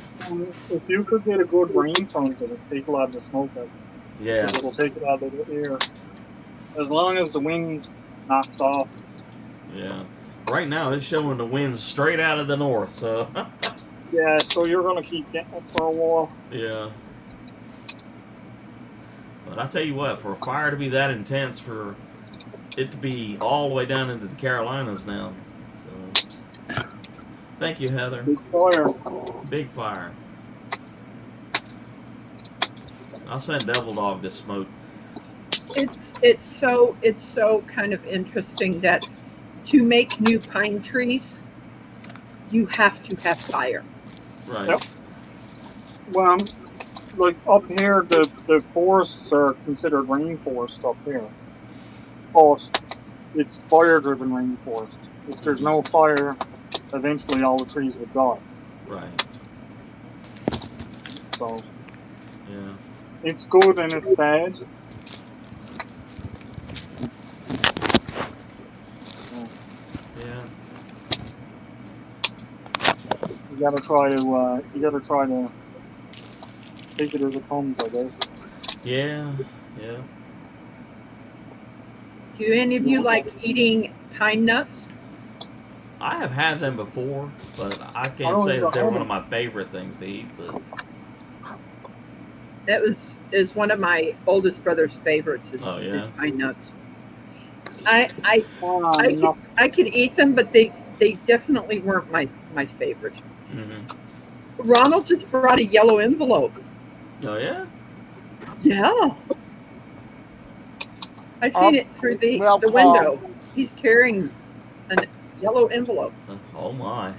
if you could get a good rain front, it'll take a lot of the smoke out. Yeah. It'll take it out of the air. As long as the wind knocks off. Yeah. Right now, it's showing the winds straight out of the north, so. Yeah, so you're going to keep getting it for a while. Yeah. But I tell you what, for a fire to be that intense, for it to be all the way down into the Carolinas now. So, thank you, Heather. Big fire. Big fire. I'll send Devil Dog to smoke. It's so kind of interesting that to make new pine trees, you have to have fire. Right. Yep. Well, like up here, the forests are considered rainforest up here. But it's fire-driven rainforest. If there's no fire, eventually all the trees would die. Right. So Yeah. it's good and it's bad. Yeah. You gotta try to take it as it comes, I guess. Yeah. Yeah. Do any of you like eating pine nuts? I have had them before, but I can't Oh, say that they're yeah. one of my favorite things to eat. But That is one of my oldest brother's favorites. Is, Oh, yeah? is pine nuts. I No, could eat them, but they definitely weren't my favorite. Ronald just brought a yellow envelope. Oh yeah. Yeah. I seen it through the Well, window. He's carrying a yellow envelope. Oh my.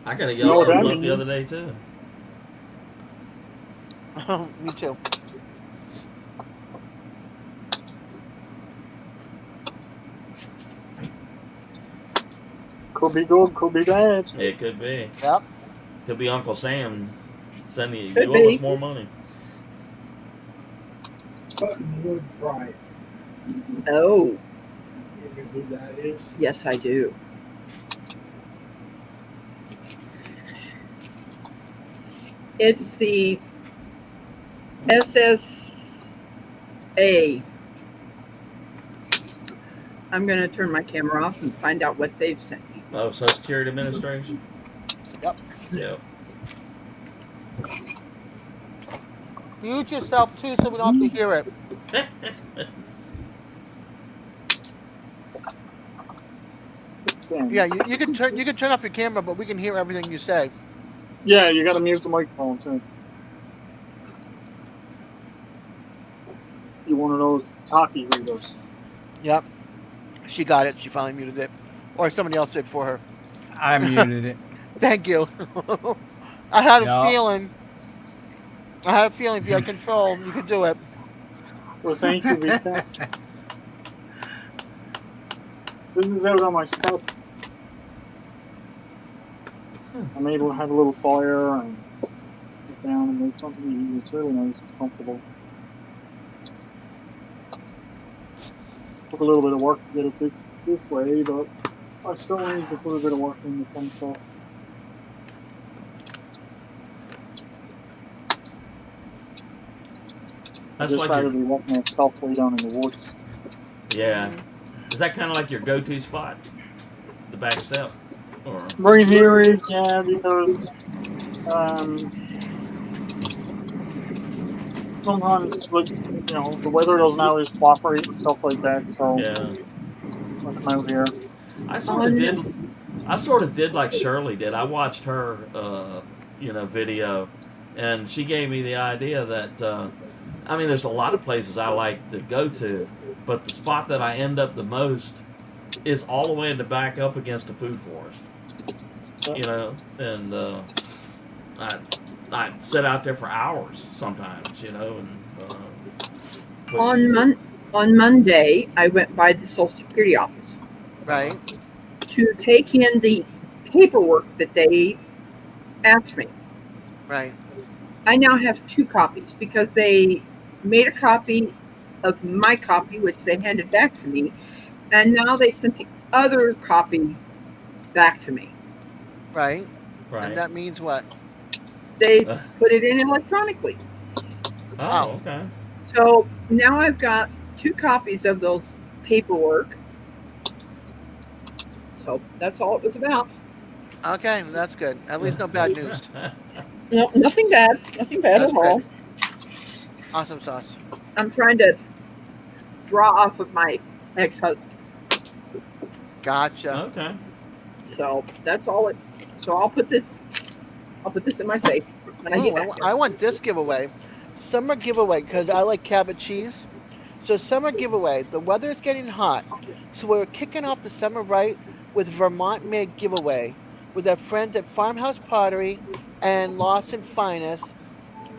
I got a You know yellow what that envelope the means? other day too. Me too. could be good, could be bad. It could be. Yep. Could be Uncle Sam sending you. Could You owe be. us more money. Button wood fry. Oh, You know who that is? yes, I do. It's the SSA. I'm going to turn my camera off and find out what they've sent me. Oh, Social Security Administration. Yep. Yep. Mute yourself too, so we don't have to hear it. Damn. Yeah, you can turn off your camera, but we can hear everything you say. Yeah, you gotta mute the microphone too. You're one of those talkie readers. Yep. She got it. She finally muted it, or somebody else did for her. I muted it. Thank you. I had Yeah. a feeling. If you had control, you could do it. Well, thank you, Vika. This is out on my stuff. I'm able to have a little fire and sit down and make something to eat. It's really nice and comfortable. Took a little bit of work to get it this way, but I still need to put a bit of work in the fun stuff. That's I just like rather be walking that stuff way down in the woods. yeah. Is that kind of like your go-to spot? The back step? Or Right here is, yeah, because sometimes, like, the weather doesn't always cooperate and stuff like that, so yeah. I come out here. I sort of did like Shirley did. I watched her video, and she gave me the idea that there's a lot of places I like to go to, but the spot that I end up the most is all the way in the back up against a food forest. And I sit out there for hours sometimes, and On Monday, I went by the Social Security office Right. to take in the paperwork that they asked me. Right. I now have 2 copies because they made a copy of my copy, which they handed back to me, and now they sent the other copy back to me. Right. right. And that means what? They put it in electronically. Oh, okay. So now I've got 2 copies of those paperwork. So that's all it was about. Okay, that's good. At least no bad news. No, nothing bad. Nothing bad That's at all. good. Awesome sauce. I'm trying to draw off of my ex-husband. Gotcha. Okay. So that's all it. So I'll put this in my safe when I get back. I want this giveaway. Summer giveaway, because I like Cabot cheese. So summer giveaway. The weather is getting hot. So we're kicking off the summer right with Vermont made giveaway with our friends at Farmhouse Pottery and Lawson Finest.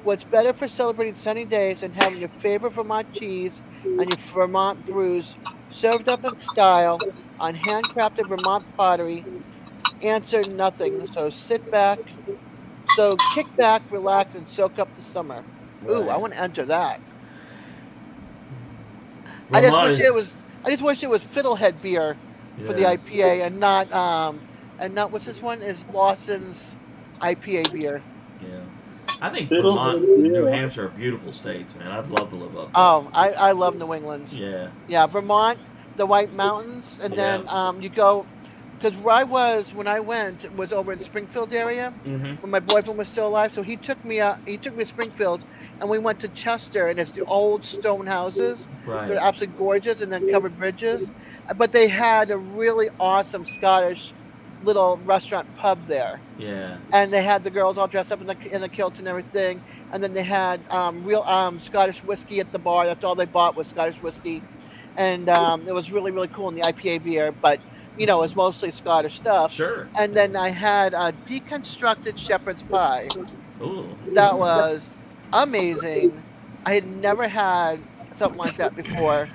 What's better for celebrating sunny days than having your favorite Vermont cheese and your Vermont brews served up in style on handcrafted Vermont pottery? Answer nothing. So kick back, relax, and soak up the summer. Ooh, I want to enter that. I just wish it was Fiddlehead beer for the IPA and not what's this one is Lawson's IPA beer. Yeah. I think Vermont and New Hampshire are beautiful states, man. I'd love to live up there. Oh, I love New England. Yeah. Yeah, Vermont, the White Mountains, and then you go, because where I was when I went was over in Springfield area when my boyfriend was still alive. So he took me to Springfield, and we went to Chester, and it's the old stone houses. Right. They're absolutely gorgeous, and then covered bridges. But they had a really awesome Scottish little restaurant pub there. Yeah. And they had the girls all dressed up in the kilts and everything. And then they had real Scottish whiskey at the bar. That's all they bought was Scottish whiskey. And it was really, really cool in the IPA beer. But, it was mostly Scottish stuff. Sure. And then I had a deconstructed shepherd's pie. Ooh. That was amazing. I had never had something like that before.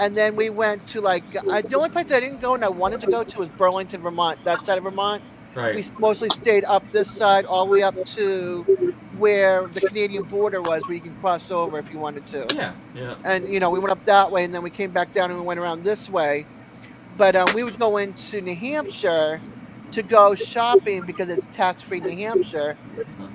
And then we went to the only place I didn't go and I wanted to go to was Burlington, Vermont. That side of Vermont. Right. We mostly stayed up this side, all the way up to where the Canadian border was, where you can cross over if you wanted to. Yeah. Yeah. And we went up that way, and then we came back down and we went around this way. But we would go into New Hampshire to go shopping because it's tax-free New Hampshire.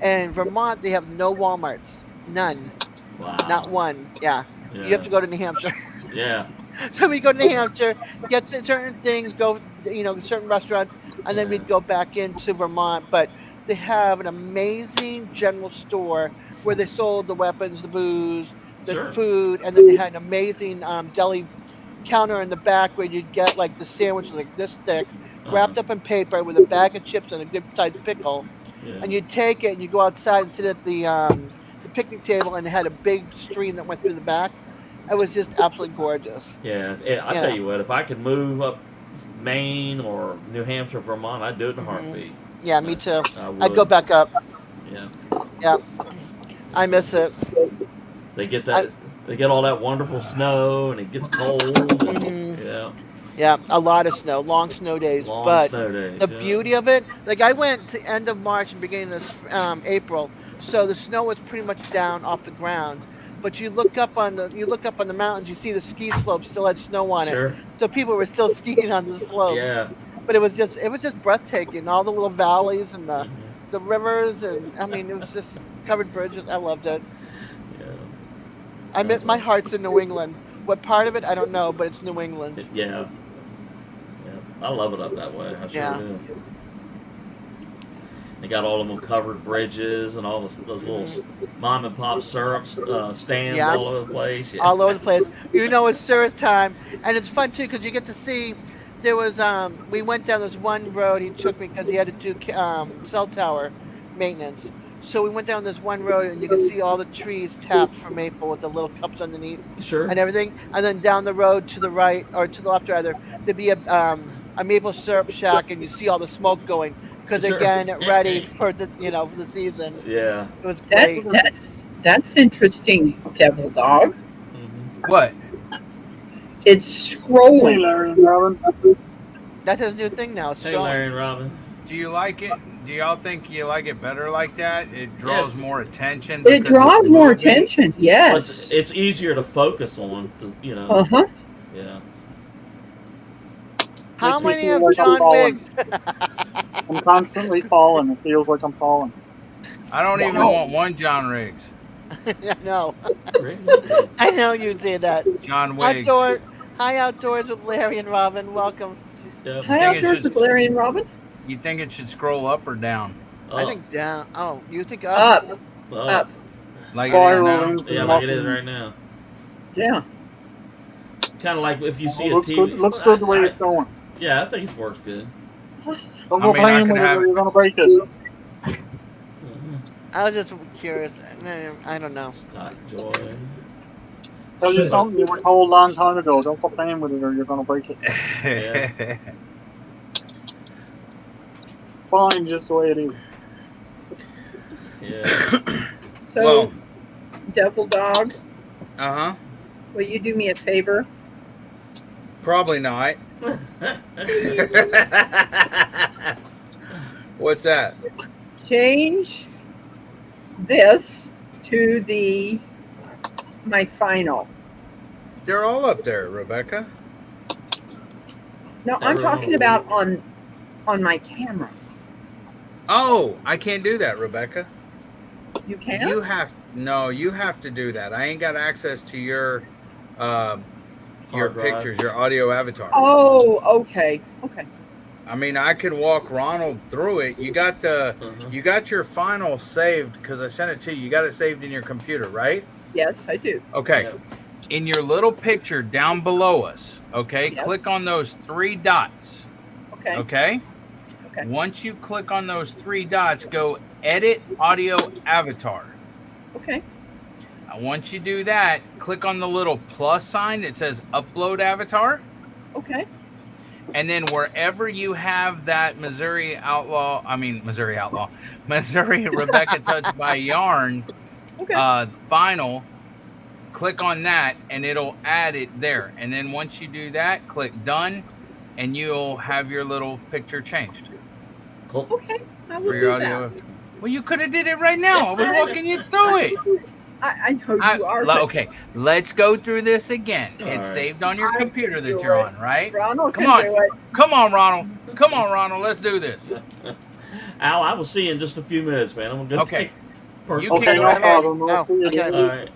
And Vermont, they have no Walmarts, none, Wow. not one. Yeah. You have to go to New Hampshire. Yeah. So we go to New Hampshire, get certain things, go, certain restaurants, and then we'd go back into Vermont. But they have an amazing general store where they sold the weapons, the booze, the food, and then they had an amazing deli counter in the back where you'd get the sandwich this thick wrapped up in paper with a bag of chips and a good sized pickle. Yeah. And you'd take it and you go outside and sit at the picnic table, and it had a big stream that went through the back. It was just absolutely gorgeous. Yeah, I tell you what, if I could move up Maine or New Hampshire, Vermont, I'd do it in a heartbeat. Yeah, me too. I would. I'd go back up. Yeah. Yeah, I miss it. They get that. They get all that wonderful snow, and it gets cold. And, yeah. Yeah, a lot of snow, long snow days. Long but snow days. the yeah. beauty of it, like I went to end of March and beginning of April, so the snow was pretty much down off the ground. But you look up on the mountains, you see the ski slopes still had snow on Sure. it. So people were still skiing on the slopes. Yeah. But it was just breathtaking. All the little valleys and Mm-hmm. the rivers, and I mean it was just covered bridges. I loved it. Yeah. My heart's in New England. What part of it I don't know, but it's New England. Yeah. Yeah. I love it up that way. I sure Yeah. do. They got all of them covered bridges and all those little mom and pop syrup stands Yeah. all over the place. Yeah. All over the place. You know it's service time, and it's fun too because you get to see. There was we went down this one road. He took me because he had to do cell tower maintenance. So we went down this one road, and you can see all the trees tapped for maple with the little cups underneath Sure. and everything. And then down the road to the right, or to the left rather, there'd be a maple syrup shack, and you see all the smoke going because Sure. they're getting it ready for the for the season. Yeah. It was great. That's interesting, Devil Dog. What? It's Hey, scrolling. Larry and Robin. That's his new thing now. It's Hey, going. Larry and Robin. Do you like it? Do y'all think you like it better like that? It draws Yes. more attention. It because draws it's more moving? attention. But Yes. it's easier to focus on. You know. Uh huh. Yeah. How Makes me many feel of like I'm John falling. Wiggs? I'm constantly falling. It feels like I'm falling. I don't even Wow. want one John Riggs. I know. Really? I know you'd say that. John Wiggs. Hi Outdoors with Larry and Robin. Welcome. Yep. Hi, think it Outdoors should- with Larry and Robin. You think it should scroll up or down? I Oh, think down. Oh, you think up? Up. up. Like it is Spiral now? into Yeah, like it is nothing. right now. Yeah. Kind of like if you see a Looks TV. good. Looks good the way it's going. Yeah, I think it works good. Don't I go mean, I playing could with it have- or you're gonna break it. I was just curious. I don't know. Scott Joy. Tell you something you were told a long time ago. Don't go playing with it or you're gonna break it. Yeah. It's fine just the way it is. Yeah. So, Well. Devil Dog, Uh-huh. will you do me a favor? Probably not. What's that? Change this to my final. They're all up there, Rebecca. No, I'm talking about on my camera. Oh, I can't do that, Rebecca. You can? You have to do that. I ain't got access to your Hard drive. pictures, your audio avatar. Oh, okay. Okay. I mean, I can walk Ronald through it. You got you got your final saved because I sent it to you. You got it saved in your computer, right? Yes, I do. Okay. Yep. In your little picture down below us, okay, Yep. click on those 3 dots. Okay. Okay. Okay. Once you click on those 3 dots, go edit audio avatar. Okay. Once you do that, click on the little plus sign that says upload avatar. Okay. And then wherever you have that Missouri Rebecca Touched by Yarn Okay. vinyl, click on that and it'll add it there. And then once you do that, click done and you'll have your little picture changed Cool. Okay. I will for do your that. audio. Well, you could have did it right now. I was walking you through it. I know you are. but Okay, let's go through this again. All It's right. saved on your I computer can do that you're it. on, right? Ronald Come can on. do it. Come on, Ronald. Come on, Ronald. Let's do this. Al, I will see you in just a few minutes, man. I'm gonna go Okay. take first. You Okay, can go no ahead. problem. We'll No, see you okay. later. All right.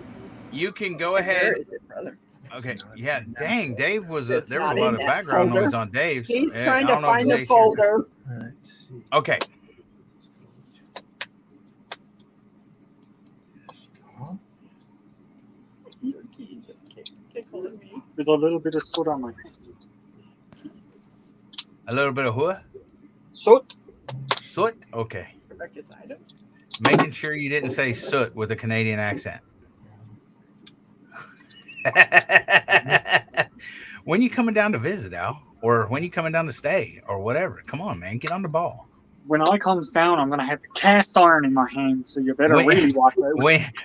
You can go Where ahead. is it, brother? Okay. Yeah. Dang, Dave was. It's There was not a lot in of that background folder. noise on Dave's. He's Yeah, trying I to don't know if find the Stacy- folder. Okay. There's a little bit of soot on my. A little bit of what? Soot. Soot? Okay. Rebecca's item. Making sure you didn't say soot with a Canadian accent. When you coming down to visit, Al? Or when you coming down to stay? Or whatever. Come on, man. Get on the ball. When I comes down, I'm gonna have the cast iron in my hand, so you better really watch out.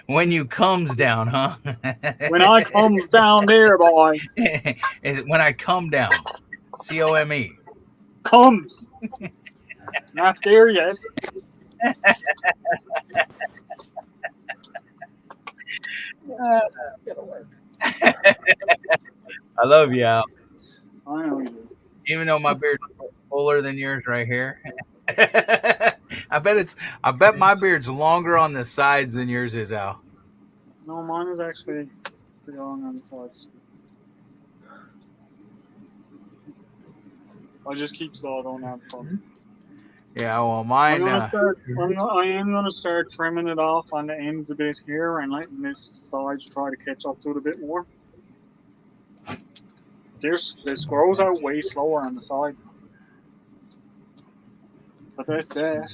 When you comes down, huh? When I comes down there, boy. When I come down. COME. Comes. Not there yet. It'll work. I love you, Al. I know you do. Even though my beard's fuller than yours right here. I bet my beard's longer on the sides than yours is, Al. No, mine is actually pretty long on the sides. I just keep slow on that front. Yeah, well, mine. I am gonna start trimming it off on the ends a bit here and letting this sides try to catch up to it a bit more. This grows out way slower on the side. But that's that.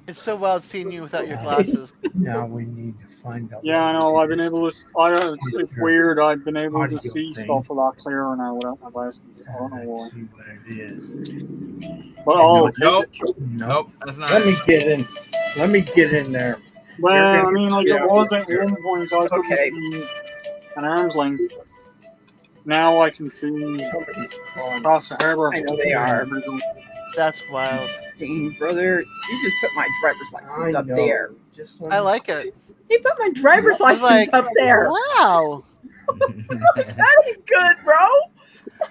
It's so wild seeing you without your glasses. Now we need to find out. Yeah, I know. I've been able to. It's weird. I've been able to see stuff a lot clearer now without my glasses. I don't know why. See what it is. But Nope, that's not. Let me get in. Let me get in there. Well, I mean, like it was at one point. I couldn't see an arm's length. Now I can see across the harbor. I know they are. That's wild. Dang, brother, you just put my driver's license up there. I like it. He put my driver's I was license like, up there. Wow. That ain't good, bro.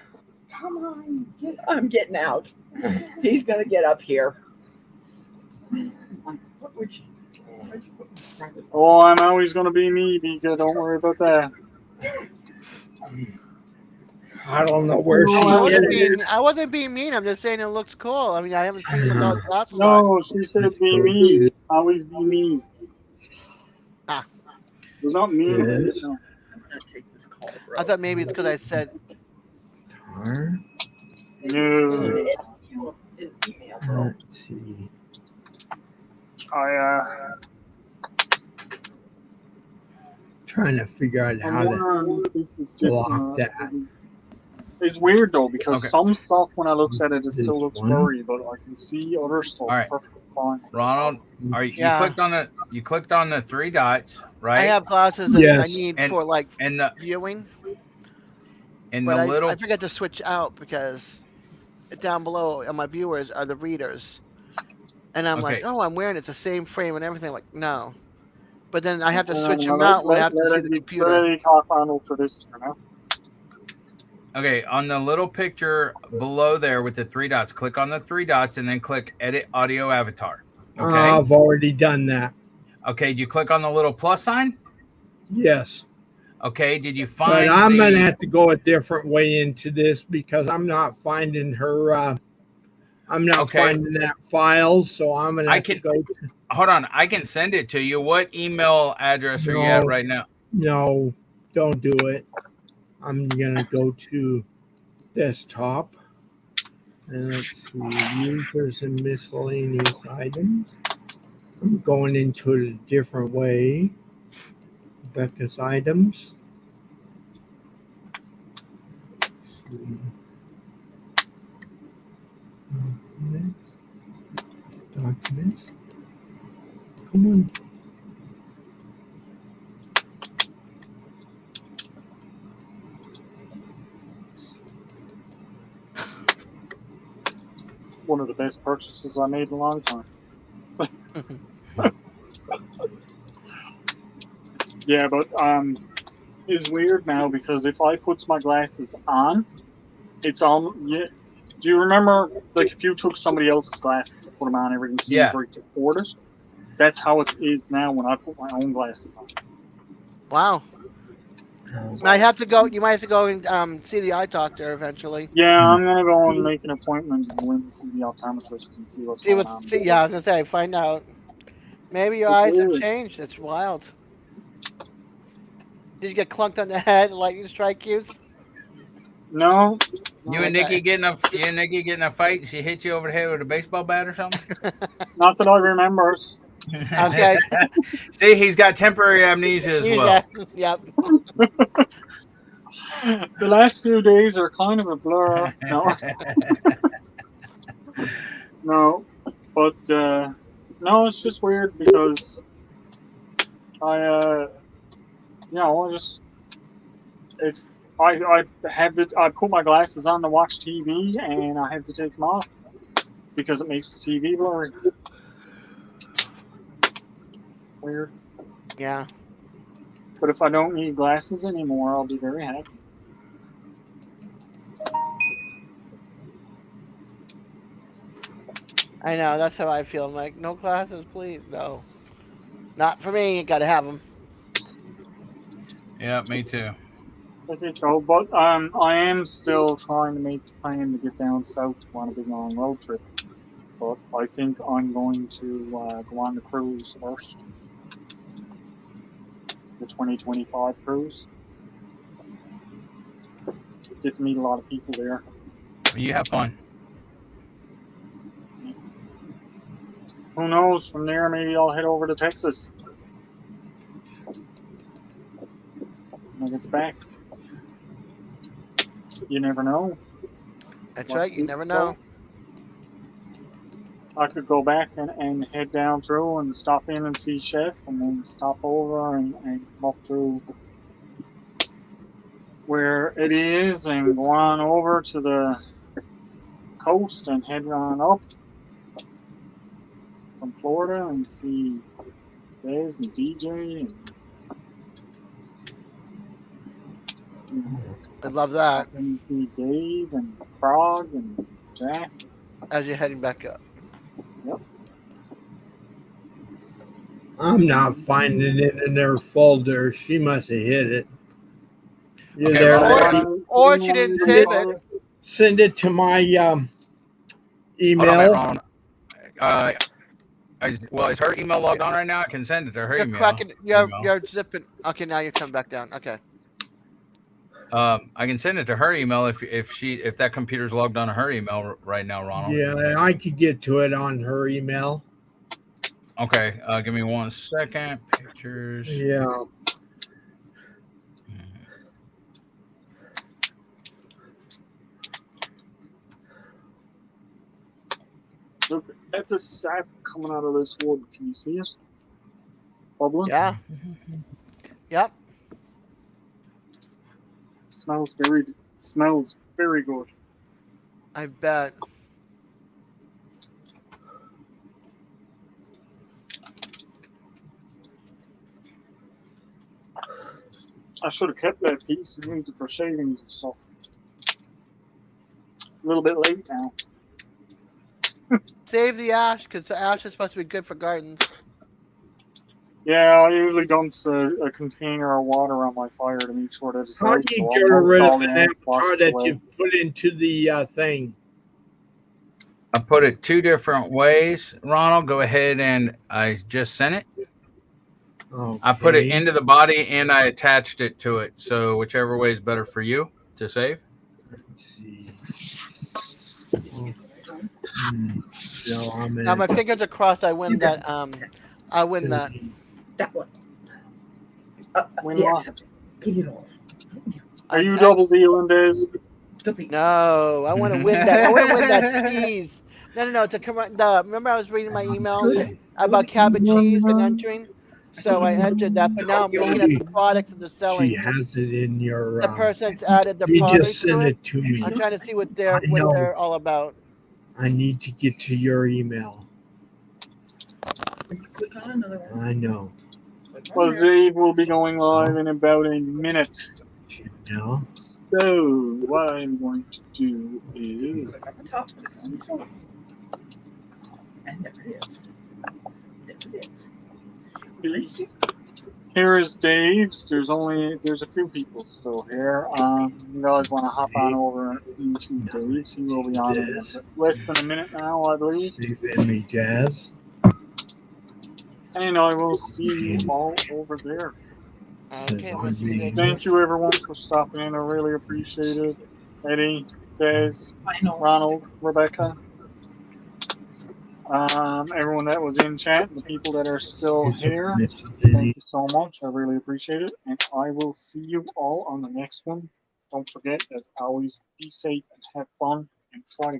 Come on, I'm getting out. He's gonna get up here. What would you put my driver's Oh, I know he's gonna be me, Mika. Don't worry about that. I don't know where she I wasn't being mean. I'm just saying it looks cool. I mean, I haven't seen it without glasses on. No, she said be me. Always be me. Ah. It was not me. Yes. I'm gonna take this call, bro. I thought maybe it's because I said No. Let's see. Trying to figure out I'm how to wondering if this is just block that. It's weird though because Okay. some stuff when I look at it, it still This looks one. blurry, but I can see other stuff All right. perfectly fine. Ronald, are you, Yeah. you clicked on the three dots, right? I have glasses that I Yes. need And- for like and the viewing, and but the I little forgot to switch out because down below on my viewers are the readers, and I'm like, Okay. oh, I'm wearing it's the same frame and everything. Like, no, but then I have to switch No, them out when I have to see let the me computer. talk Arnold for this for now. Okay, on the little picture below there with the three dots, click on the three dots and then click edit audio avatar. Okay. I've already done that. Okay, did you click on the little plus sign? Yes. Okay, did you But find I'm the going to have to go a different way into this because I'm not finding her. I'm not Okay. finding that file, so I'm going to I have to can- go. Hold on, I can send it to you. What email address are you at No. right now? No, don't do it. I'm going to go to desktop. And let's see, users and miscellaneous items. I'm going into it a different way. Rebecca's items. Let's see. Documents. Come on. It's one of the best purchases I made in a long time. Yeah, but it's weird now because if I put my glasses on, it's on. Yeah, do you remember like if you took somebody else's glasses and put them on, everything seems Yeah. very distorted? That's how it is now when I put my own glasses on. Wow. I have to go. You might have to go and see the eye doctor eventually. Yeah, I'm gonna go and make an appointment and go in to see the optometrist and see what's See going what? on. See, yeah, I was gonna say, find out. Maybe your It's eyes have weird. changed. It's wild. Did you get clunked on the head, lightning strike you? No, You and Nikki getting a fight, and she hit you over the head with a baseball bat or something? Not that I remember. Okay. See, he's got temporary amnesia as well. Yep. The last few days are kind of a blur. No. No. But no, it's just weird because I put my glasses on to watch TV and I have to take them off because it makes the TV blurry. Weird. Yeah. But if I don't need glasses anymore, I'll be very happy. I know, that's how I feel. I'm like, no glasses, please. No. Not for me. You gotta have them. Yeah, me too. That's it, Joe. But I am still trying to make the plan to get down south on a big long road trip. But I think I'm going to go on the cruise first. The 2025 cruise. Get to meet a lot of people there. You have fun. Who knows? From there, maybe I'll head over to Texas. When it gets back. You never know. That's right. You never know. I could go back and head down through and stop in and see Chef and then stop over and come up through where it is and go on over to the coast and head on up from Florida and see Dez and DJ and I love that. And see Dave and Frog and Jack. As you're heading back up. Yep. I'm not finding it in their folder. She must have hit it. You Okay, there? Or she didn't save it. Send it to my email. Is her email logged on right now? I can send it to her You're email. cracking. You're zipping. Okay, now you come back down. Okay. I can send it to her email if that computer's logged on to her email right now, Ronald. Yeah, I could get to it on her email. Okay, give me 1 second. Pictures. Yeah. Look at the sap coming out of this wood. Can you see it? Bubbling? Yeah. Yep. Smells very good. I bet. I should have kept that piece and used it for shavings and stuff. A little bit late now. Save the ash, because the ash is supposed to be good for gardens. Yeah, I usually dump a container of water on my fire to make sure that it's How right. do you So get I'll rid wash of an it avatar that away. you put into the thing? I put it 2 different ways, Ronald. Go ahead and I just sent it. Okay. I put it into the body and I attached it to it. So whichever way is better for you to save. Let's see. So I'm Now my fingers are crossed. I win that. I win that. That one. Win the what? accept. Get it off. Are you double dealing, Des? No, I want to win that. I want to win that cheese. No. To come right. Remember, I was reading my emails about cabbage cheese and entering. So I entered that, but now I'm looking at the products that they're selling. She has it in your. The person's added the You product just to sent it. it to me. I'm trying to see what I know. they're all about. I need to get to your email. Click on another one. I know. Well, Dave will be going live in about a minute. No. So, what I'm going to do is. At the top of this. And there it is. There it is. Here is Dave's. There's a few people still here. You guys want to hop on over into Dave's? He will be on in less than a minute now, I believe. Send me Jazz. And I will see you all over there. Okay, Thank you everyone for stopping in. I really appreciate it. Eddie, Des, Finals. Ronald, Rebecca, everyone that was in chat, the people that are still here. Thank you so much. I really appreciate it. And I will see you all on the next one. Don't forget, as always, be safe and have fun and try to